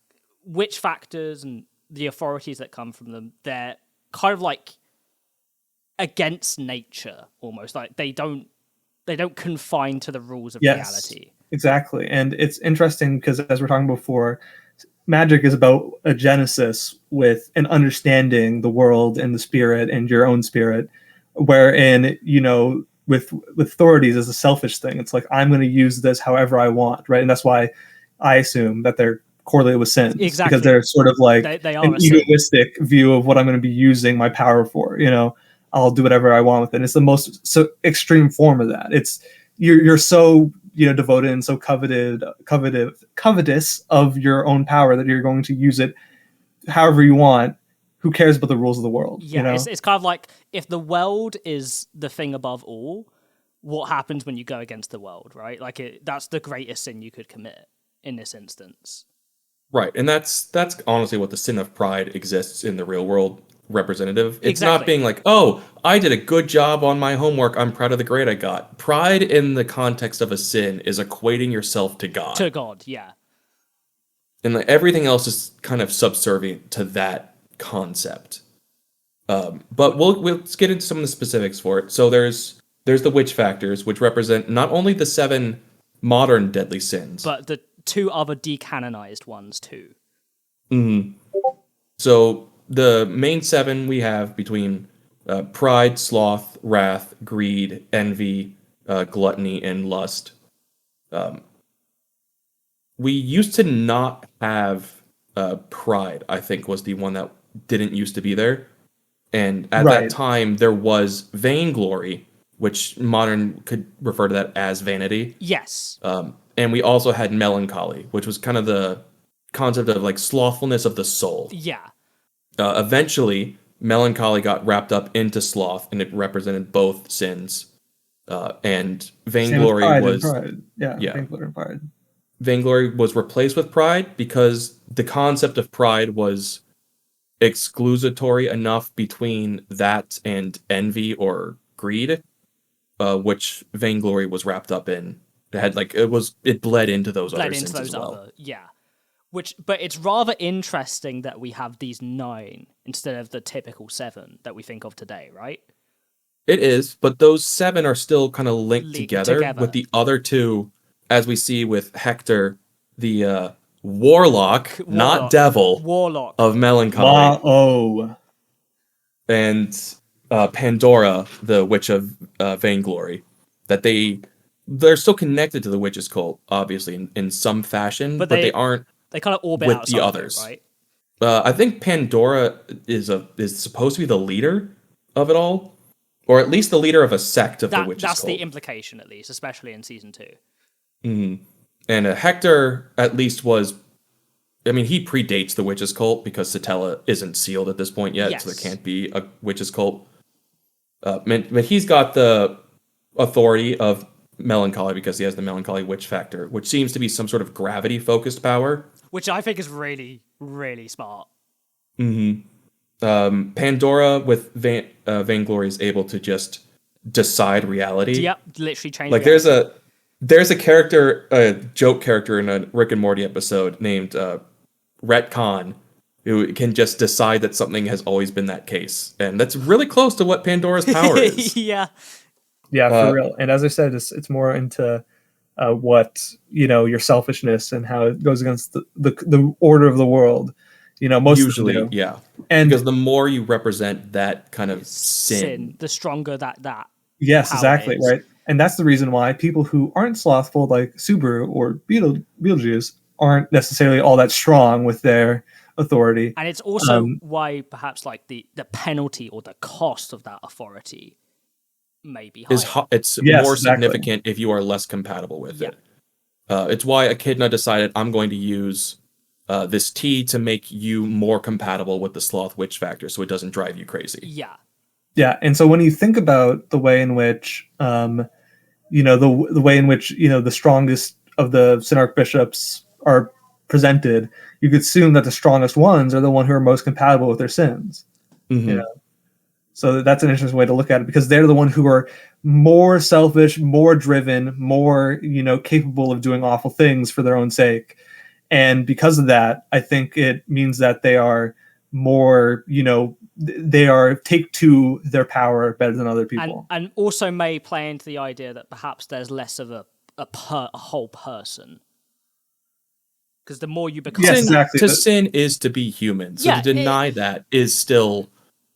witch factors and the authorities that come from them, they're kind of like against nature almost. Like they don't confine to the rules of reality. Exactly. And it's interesting because, as we're talking before, magic is about a genesis with an understanding the world and the spirit and your own spirit, wherein, you know, with authorities is a selfish thing. It's like, I'm going to use this however I want, right? And that's why I assume that they're correlated with sins. Exactly. Because they're sort of like they are an egoistic view of what I'm going to be using my power for. You know, I'll do whatever I want with it. And it's the most extreme form of that. It's you're so, you know, devoted and so covetous of your own power that you're going to use it however you want. Who cares about the rules of the world? Yeah, you know? It's kind of like, if the world is the thing above all, what happens when you go against the world, right? Like that's the greatest sin you could commit in this instance. Right, and that's honestly what the sin of pride exists in the real world representative. It's not being like, oh, I did a good job on my homework, I'm proud of the grade I got. Pride in the context of a sin is equating yourself to God. To God, yeah. And like, everything else is kind of subservient to that concept. But let's get into some of the specifics for it. So there's the witch factors, which represent not only the 7 modern deadly sins, but the 2 other decanonized ones too. Mm-hmm. So the main 7 we have between pride, sloth, wrath, greed, envy, gluttony, and lust. We used to not have pride, I think, was the one that didn't used to be there. And at that time, there was vainglory, which modern could refer to that as vanity. Yes. And we also had melancholy, which was kind of the concept of like slothfulness of the soul. Yeah. Eventually, melancholy got wrapped up into sloth, and it represented both sins. And vainglory was pride. Yeah. Vainglory and pride. Vainglory was replaced with pride because the concept of pride was exclusatory enough between that and envy or greed, which vainglory was wrapped up in. It had it bled into those other sins as well. Yeah. But it's rather interesting that we have these 9 instead of the typical 7 that we think of today, right? It is, but those 7 are still kind of linked together with the other 2, as we see with Hector, the warlock, not devil, warlock of melancholy. Oh. And Pandora, the Witch of Vainglory, that they're still connected to the witches cult, obviously, in some fashion, but they aren't They kind of orbit with outside the of it, others. right? I think Pandora is supposed to be the leader of it all, or at least the leader of a sect of the witches That's cult. the implication, at least, especially in season 2. Mm-hmm. And Hector at least was. I mean, he predates the witches cult because Satella isn't sealed at this point yet, so there can't be a witches cult. But he's got the authority of melancholy because he has the melancholy witch factor, which seems to be some sort of gravity-focused power. Which I think is really, really smart. Mm-hmm. Pandora with Vainglory is able to just decide reality. Yep, literally change like reality. there's a character, a joke character in a Rick and Morty episode named Retcon, who can just decide that something has always been that case. And that's really close to what Pandora's power is. Yeah, for real. And as I said, it's more into what, your selfishness and how it goes against the order of the world. Most usually, of them do. yeah. And because the more you represent that kind of sin, the stronger that yes, power exactly, is. right. And that's the reason why people who aren't slothful, like Subaru or Beetlejuice, aren't necessarily all that strong with their authority. And it's also why perhaps like the penalty or the cost of that authority may be higher. it's Yes, more exactly. significant if you are less compatible with it. It's why Echidna decided, I'm going to use this tea to make you more compatible with the sloth witch factor so it doesn't drive you crazy. Yeah, and so when you think about the way in which, the way in which, the strongest of the Synarch bishops are presented, you could assume that the strongest ones are the one who are most compatible with their sins. Mm-hmm. So that's an interesting way to look at it, because they're the one who are more selfish, more driven, more, capable of doing awful things for their own sake. And because of that, I think it means that they are more, they take to their power better than other people. And also may play into the idea that perhaps there's less of a whole person. Because the more you become... Yes, exactly. To sin is to be human. So to deny that is still...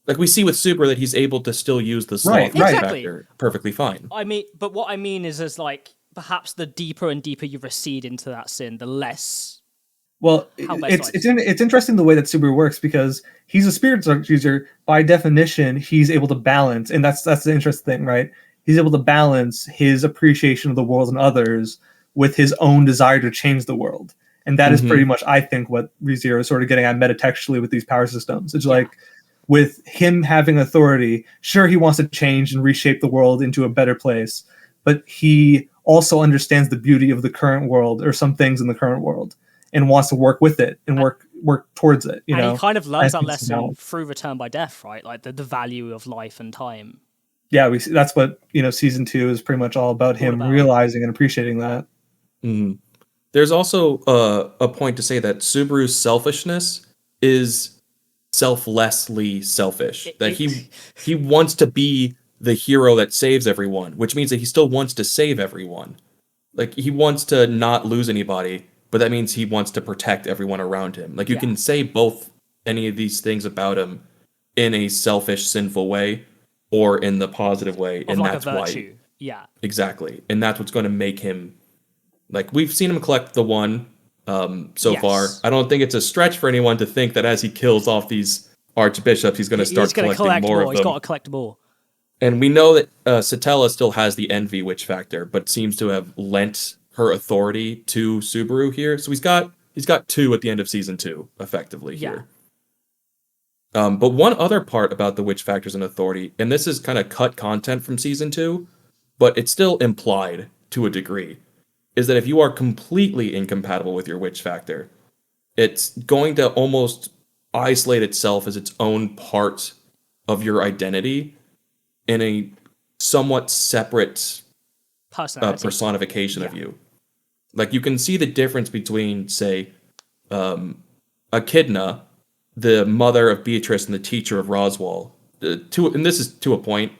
Like we see with Super that he's able to still use the sloth factor perfectly fine. But what I mean is like, perhaps the deeper and deeper you recede into that sin, the less... Well, it's interesting the way that Subaru works, because he's a spirit user. By definition, he's able to balance, and that's the interesting thing, right? He's able to balance his appreciation of the world and others with his own desire to change the world. And that is pretty much, I think, what ReZero is sort of getting at metatextually with these power systems. It's like, with him having authority, sure, he wants to change and reshape the world into a better place, but he also understands the beauty of the current world, or some things in the current world, and wants to work with it and work towards it. And he kind of learns that lesson through Return by Death, right? Like the value of life and time. Yeah, that's what season 2 is pretty much all about. Him realizing and appreciating that. Mm-hmm. There's also a point to say that Subaru's selfishness is selflessly selfish. That he wants to be the hero that saves everyone, which means that he still wants to save everyone. Like, he wants to not lose anybody, but that means he wants to protect everyone around him. Like, you can say both any of these things about him in a selfish, sinful way, or in the positive way, and like that's a virtue. why. Yeah, exactly, and that's what's going to make him. Like, we've seen him collect the one far. I don't think it's a stretch for anyone to think that as he kills off these archbishops, he's going to start collecting more of them. He's got to collect more. And we know that Satella still has the envy witch factor, but seems to have lent her authority to Subaru here. So he's got 2 at the end of season 2, effectively here. But one other part about the witch factors and authority, and this is kind of cut content from season 2, but it's still implied to a degree, is that if you are completely incompatible with your witch factor, it's going to almost isolate itself as its own part of your identity in a somewhat separate personification of you. Like, you can see the difference between, say, Echidna, the mother of Beatrice and the teacher of Roswell, and this is to a point,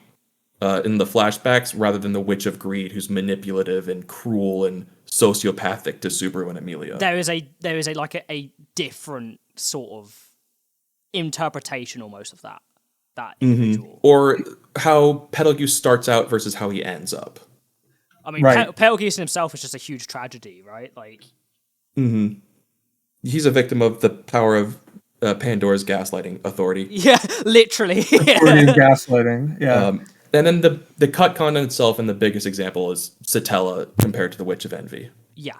in the flashbacks, rather than the Witch of Greed, who's manipulative and cruel and sociopathic to Subaru and Amelia. There is a different sort of interpretation almost of that. that individual. Or how Betelgeuse starts out versus how he ends up. I mean, Right. Betelgeuse himself is just a huge tragedy, right? Like, He's a victim of the power of Pandora's gaslighting authority. yeah, literally. Authority of gaslighting. Yeah. And then the cut content itself, and the biggest example is Satella compared to the Witch of Envy. Yeah.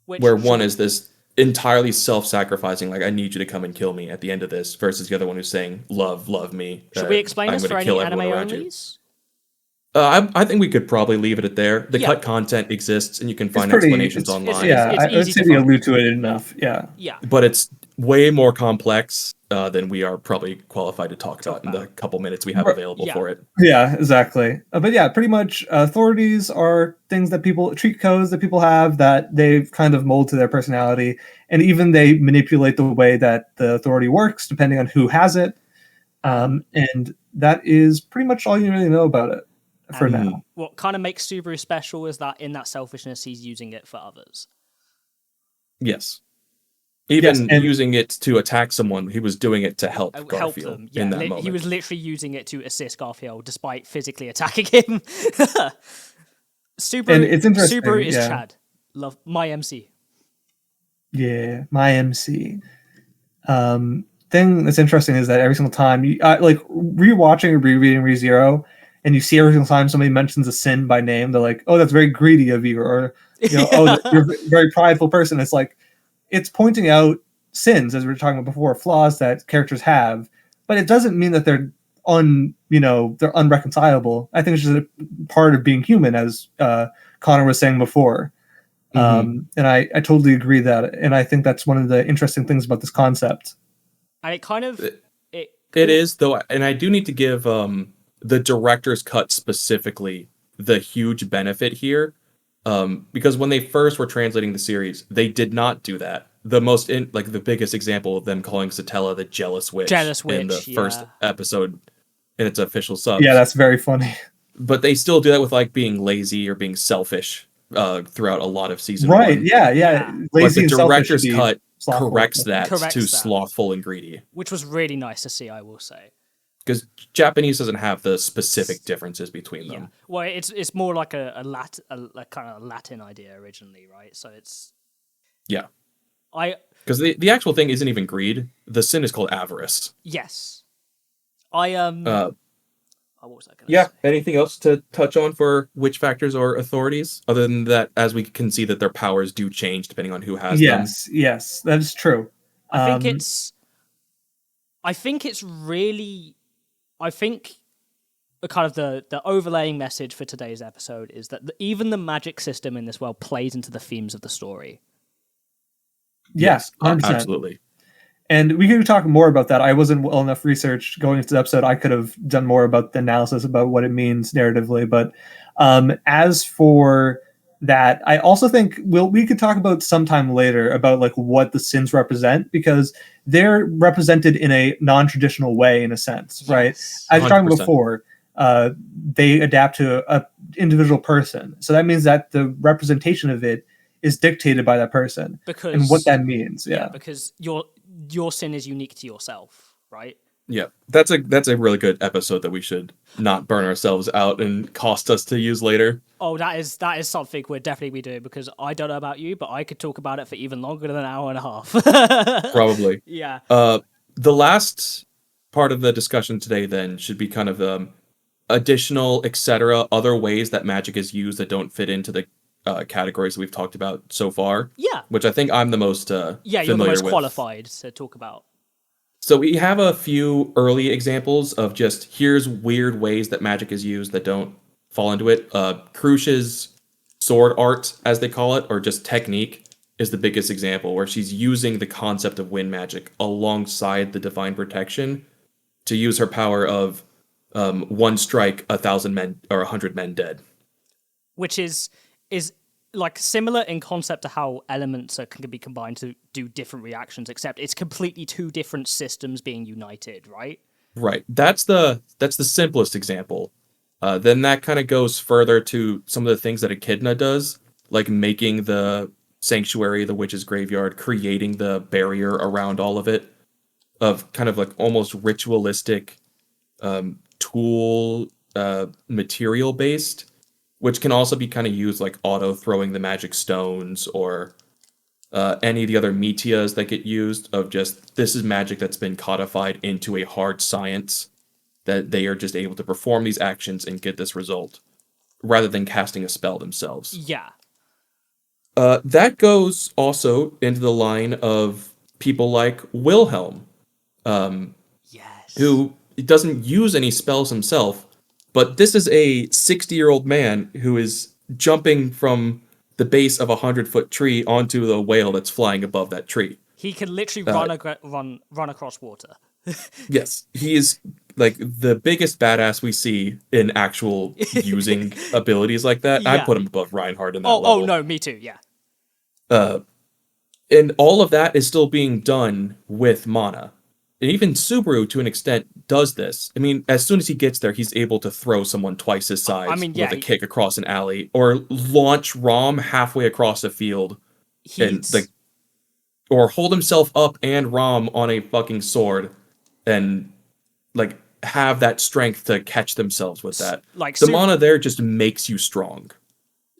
Where one is this entirely self-sacrificing, like, I need you to come and kill me at the end of this, versus the other one who's saying, love me. Should we explain I'm this for gonna any kill anime everyone around you. onlys? I think we could probably leave it at there. The Yeah. cut content exists, and you can find pretty- explanations it's- online. Yeah, It's I would easy say to we find. allude to it enough. Yeah. Yeah. But it's way more complex than we are probably qualified to talk about in the couple minutes we have available Yeah. for it. Yeah, exactly. But yeah, pretty much authorities are things that people, treat codes that people have that they kind of mold to their personality. And even they manipulate the way that the authority works depending on who has it. And that is pretty much all you really know about it for now. What kind of makes Subaru special is that in that selfishness, he's using it for others. Yes. Even and- using it to attack someone, he was doing it to help Garfield them. Yeah, in that moment. he was literally using it to assist Garfield despite physically attacking him. Subaru, And it's interesting, Subaru is yeah. Chad. Love my MC. Yeah, my MC. Thing that's interesting is that every single time you like rewatching or rereading ReZero, and you see every single time somebody mentions a sin by name, they're like, "Oh, that's very greedy of you," or "Oh, you're a very prideful person." It's like it's pointing out sins, as we were talking about before, flaws that characters have, but it doesn't mean that they're they're unreconcilable. I think it's just a part of being human, as Connor was saying before. And I totally agree that, and I think that's one of the interesting things about this concept. And it kind of it is, though, and I do need to give the director's cut specifically the huge benefit here, because when they first were translating the series, they did not do that. The biggest example of them calling Satella the jealous witch in the first episode in its official subs. Yeah, that's very funny. But they still do that with like being lazy or being selfish throughout a lot of season Right? one. Yeah. Lazy But the and director's selfish cut slothful. corrects that Corrects to that. slothful and greedy. which was really nice to see, I will say. Because Japanese doesn't have the specific differences between them. Yeah. Well, it's more like a kind of Latin idea originally, right? So it's Yeah. Because the actual thing isn't even greed. The sin is called avarice. yes. What was I going to say? Anything else to touch on for witch factors or authorities? Other than that, as we can see that their powers do change depending on who has them. Yes, that is true. I think kind of the overlaying message for today's episode is that even the magic system in this world plays into the themes of the story. Yes, 100%. Absolutely. And we could talk more about that. I wasn't well enough research going into the episode. I could have done more about the analysis about what it means narratively. But as for that, I also think we could talk about sometime later about like what the sins represent, because they're represented in a non-traditional way, in a sense, right? Yes. As you're talking 100%. before, they adapt to a individual person. So that means that the representation of it is dictated by that person and what that means. Yeah. Because your sin is unique to yourself, right? Yeah, that's a really good episode that we should not burn ourselves out and cost us to use later. Oh, that is something we're definitely be doing, because I don't know about you, but I could talk about it for even longer than an hour and a half. Probably. Yeah. The last part of the discussion today then should be kind of additional, etc., other ways that magic is used that don't fit into the categories that we've talked about so far. Yeah. Which I think I'm the most You're the familiar most with. qualified to talk about. So we have a few early examples of just here's weird ways that magic is used that don't fall into it. Krush's sword art, as they call it, or just technique, is the biggest example, where she's using the concept of wind magic alongside the divine protection to use her power of one strike, 1,000 men or 100 men dead. Which is like similar in concept to how elements can be combined to do different reactions, except it's completely two different systems being united, right? Right. That's the simplest example. Then that kind of goes further to some of the things that Echidna does, like making the sanctuary, the witch's graveyard, creating the barrier around all of it. of kind of like almost ritualistic tool material based, which can also be kind of used like auto throwing the magic stones or any of the other metias that get used of just this is magic that's been codified into a hard science that they are just able to perform these actions and get this result rather than casting a spell themselves. Yeah. That goes also into the line of people like Wilhelm, Yes. who doesn't use any spells himself, but this is a 60-year-old man who is jumping from the base of a 100-foot tree onto the whale that's flying above that tree. He can literally run across water. Yes, he is like the biggest badass we see in actual using abilities like that. Yeah. I put him above Reinhardt in that Oh, level. oh no, me too. Yeah. And all of that is still being done with mana. And even Subaru, to an extent, does this. I mean, as soon as he gets there, he's able to throw someone twice his size with a kick across an alley, or launch Rom halfway across the field, and like, or hold himself up and Rom on a fucking sword, and like have that strength to catch themselves with that. Like the mana there just makes you strong.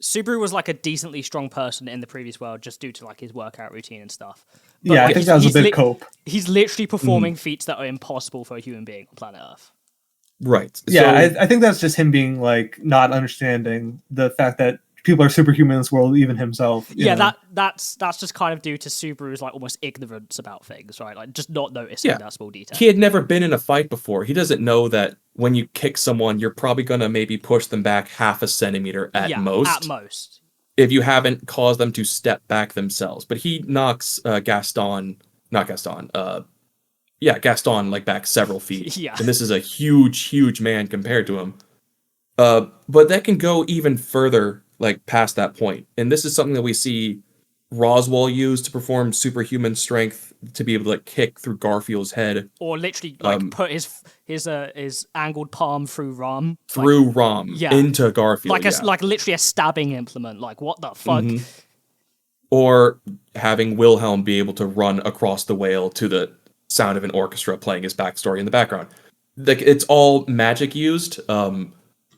Subaru was like a decently strong person in the previous world just due to like his workout routine and stuff. But yeah, I think that was a bit cope. He's literally performing feats that are impossible for a human being on planet Earth. Right. Yeah, I think that's just him being like not understanding the fact that people are superhuman in this world, even himself. Yeah, that's just kind of due to Subaru's like almost ignorance about things, right? Like just not noticing that small detail. He had never been in a fight before. He doesn't know that when you kick someone, you're probably gonna maybe push them back half a centimeter at most. At most. If you haven't caused them to step back themselves. But he knocks Gaston like back several feet. Yeah. And this is a huge man compared to him. But that can go even further, like past that point. And this is something that we see Roswell use to perform superhuman strength to be able to like kick through Garfield's head. Or literally like put his angled palm through Rom. Through Rom into Garfield. Like literally a stabbing implement. Like what the fuck? Mm-hmm. Or having Wilhelm be able to run across the whale to the sound of an orchestra playing his backstory in the background. Like it's all magic used. And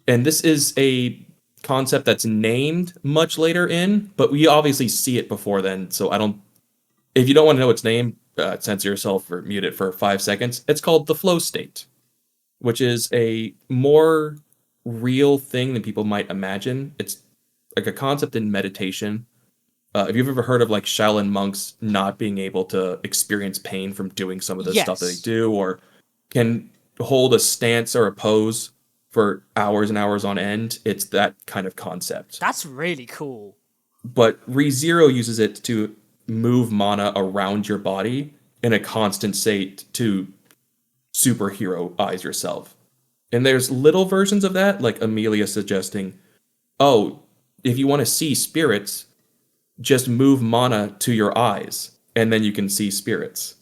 this is a concept that's named much later in, but we obviously see it before then. So if you don't want to know its name, censor yourself or mute it for 5 seconds. It's called the flow state, which is a more real thing than people might imagine. It's like a concept in meditation. If you've ever heard of like Shaolin monks not being able to experience pain from doing some of the stuff that they do, or can hold a stance or a pose for hours and hours on end, it's that kind of concept. That's really cool. But ReZero uses it to move mana around your body in a constant state to superhero-ize yourself. And there's little versions of that, like Amelia suggesting, oh, if you want to see spirits, just move mana to your eyes, and then you can see spirits.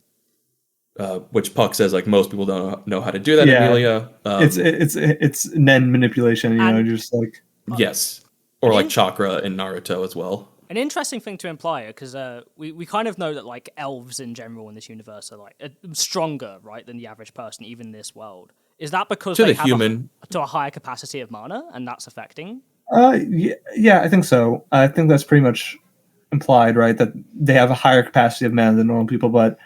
Which Puck says, like, most people don't know how to do that, Amelia. It's Nen manipulation, you know, just like... Yes. Or like Chakra in Naruto as well. An interesting thing to imply, because we kind of know that, like, elves in general in this universe are, like, stronger, right, than the average person, even in this world. Is that because they have a higher capacity of mana, and that's affecting? Yeah, I think so. I think that's pretty much implied, right, that they have a higher capacity of mana than normal people, but...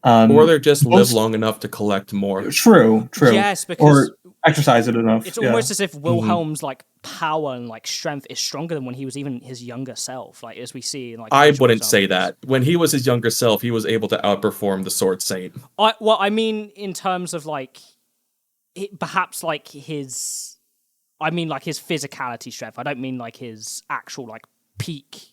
or they're just live long enough to collect more. True. Yes, because... Or exercise it enough. It's almost as if Wilhelm's, like, power and, like, strength is stronger than when he was even his younger self, like, as we see in, like... I wouldn't say that. When he was his younger self, he was able to outperform the Sword Saint. I mean, in terms of, like... perhaps, like, his... I mean, like, his physicality strength. I don't mean, like, his actual, like, peak...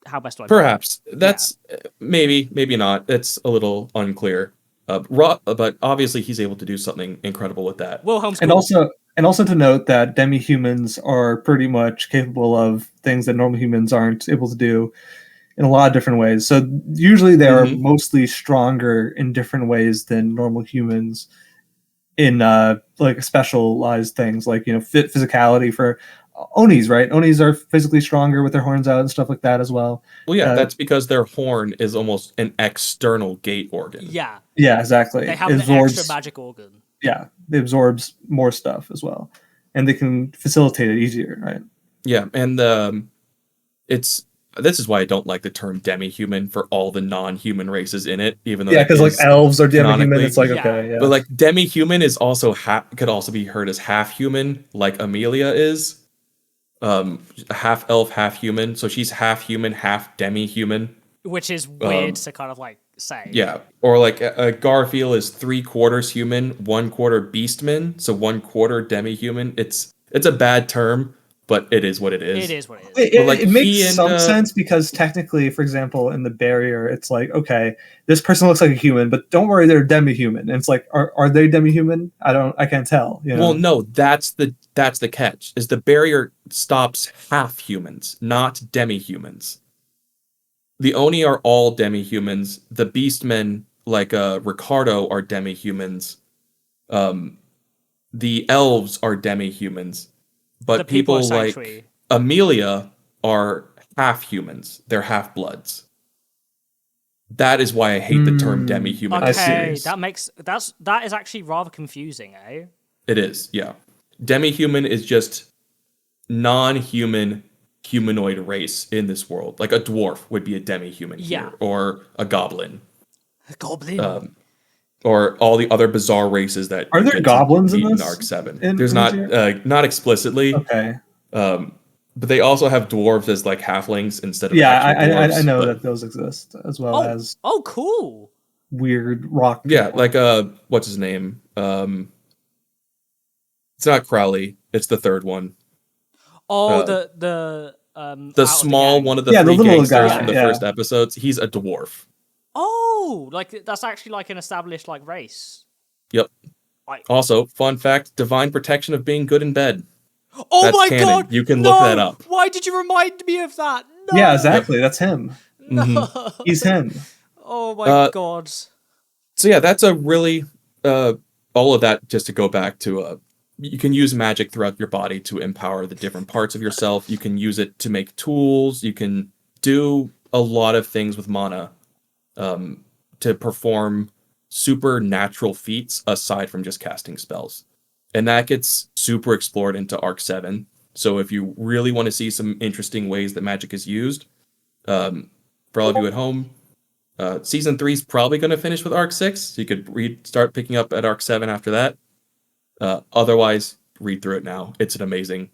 How best do I... Perhaps. That's... Maybe not. It's a little unclear. But obviously he's able to do something incredible with that. Wilhelm's cool. And also to note that demi-humans are pretty much capable of things that normal humans aren't able to do in a lot of different ways. So usually they are mostly stronger in different ways than normal humans in like specialized things, like, you know, physicality for Onis, right? Onis are physically stronger with their horns out and stuff like that as well. Well, yeah, that's because their horn is almost an external gate organ. Yeah. Yeah, exactly. They have It an absorbs, extra magic organ. yeah, it absorbs more stuff as well, and they can facilitate it easier, right? Yeah, and this is why I don't like the term demi-human for all the non-human races in it, even though Yeah, because like elves are demi-human. It's like, Yeah. okay, yeah. But like demi-human is also could also be heard as half-human, like Amelia is. Half elf, half human. So she's half human, half demi-human. Which is weird to kind of like say. Yeah, or like Garfield is 3/4 human, 1/4 beastman, so 1/4 demi-human. It's a bad term, but it is what it is. It is what it is. It makes some sense because technically, for example, in the barrier, it's like, okay, this person looks like a human, but don't worry, they're demi-human. And it's like, are they demi-human? I can't tell. You know? Well, no, that's the catch. Is the barrier stops half humans, not demi-humans. The Oni are all demi-humans. The Beastmen, like Ricardo, are demi-humans. The elves are demi-humans. But The people like sanctuary. Amelia are half-humans. They're half-bloods. That is why I hate the term demi-human. Okay, that is actually rather confusing, eh? It is, yeah. Demi-human is just non-human humanoid race in this world. Like a dwarf would be a demi-human here, or a goblin. A goblin. Or all the other bizarre races that are there goblins in this? Arc 7. There's not explicitly. Okay. But they also have dwarves as like halflings instead of I know that those exist as well as cool weird rock. Yeah, like what's his name? It's not Crowley. It's the third one. Oh, the small one of the three gangsters from the first episodes. He's a dwarf. Oh, like that's actually like an established like race. Yep. Also, fun fact: divine protection of being good in bed. Oh That's my canon. god! You can look that up. Why did you remind me of that? No. Yeah, exactly. That's him. No. He's him. Oh my god. So yeah, that's a really all of that. Just to go back to you can use magic throughout your body to empower the different parts of yourself. You can use it to make tools. You can do a lot of things with mana to perform supernatural feats aside from just casting spells. And that gets super explored into Arc 7. So if you really want to see some interesting ways that magic is used, for all of you at home, Season 3 is probably going to finish with Arc 6. So you could start picking up at Arc 7 after that. Otherwise, read through it now. It's an amazing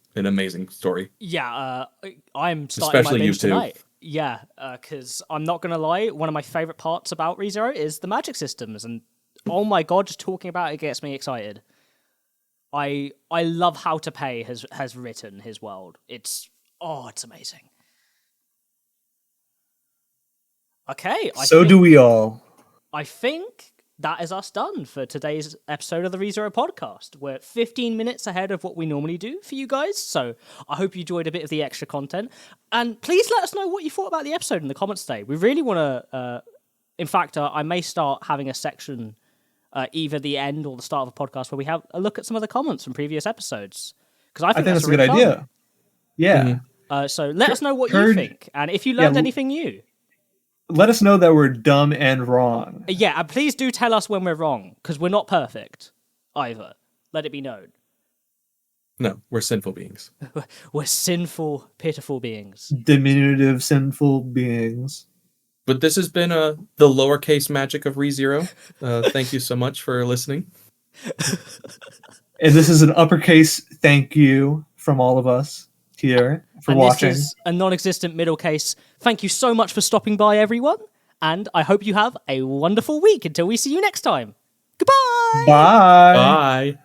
story. Yeah, I'm starting Especially my binge you two. tonight. Yeah, because I'm not going to lie, one of my favorite parts about ReZero is the magic systems. And oh my god, just talking about it gets me excited. I love how To Pay has written his world. It's amazing. Okay. Do we all. I think that is us done for today's episode of the ReZero podcast. We're 15 minutes ahead of what we normally do for you guys, so I hope you enjoyed a bit of the extra content. And please let us know what you thought about the episode in the comments today. We really want to... in fact, I may start having a section... either the end or the start of a podcast where we have a look at some of the comments from previous episodes. Because I think that's a good idea. Yeah. Mm-hmm. So let us know what you think. And if you learned anything new. Let us know that we're dumb and wrong. Yeah, and please do tell us when we're wrong. Because we're not perfect either. Let it be known. No, we're sinful beings. We're sinful, pitiful beings. Diminutive, sinful beings. But this has been the lowercase magic of ReZero. Thank you so much for listening. And this is an uppercase thank you from all of us here for watching. This is a non-existent middle case. Thank you so much for stopping by, everyone. And I hope you have a wonderful week until we see you next time. Goodbye! Bye! Bye!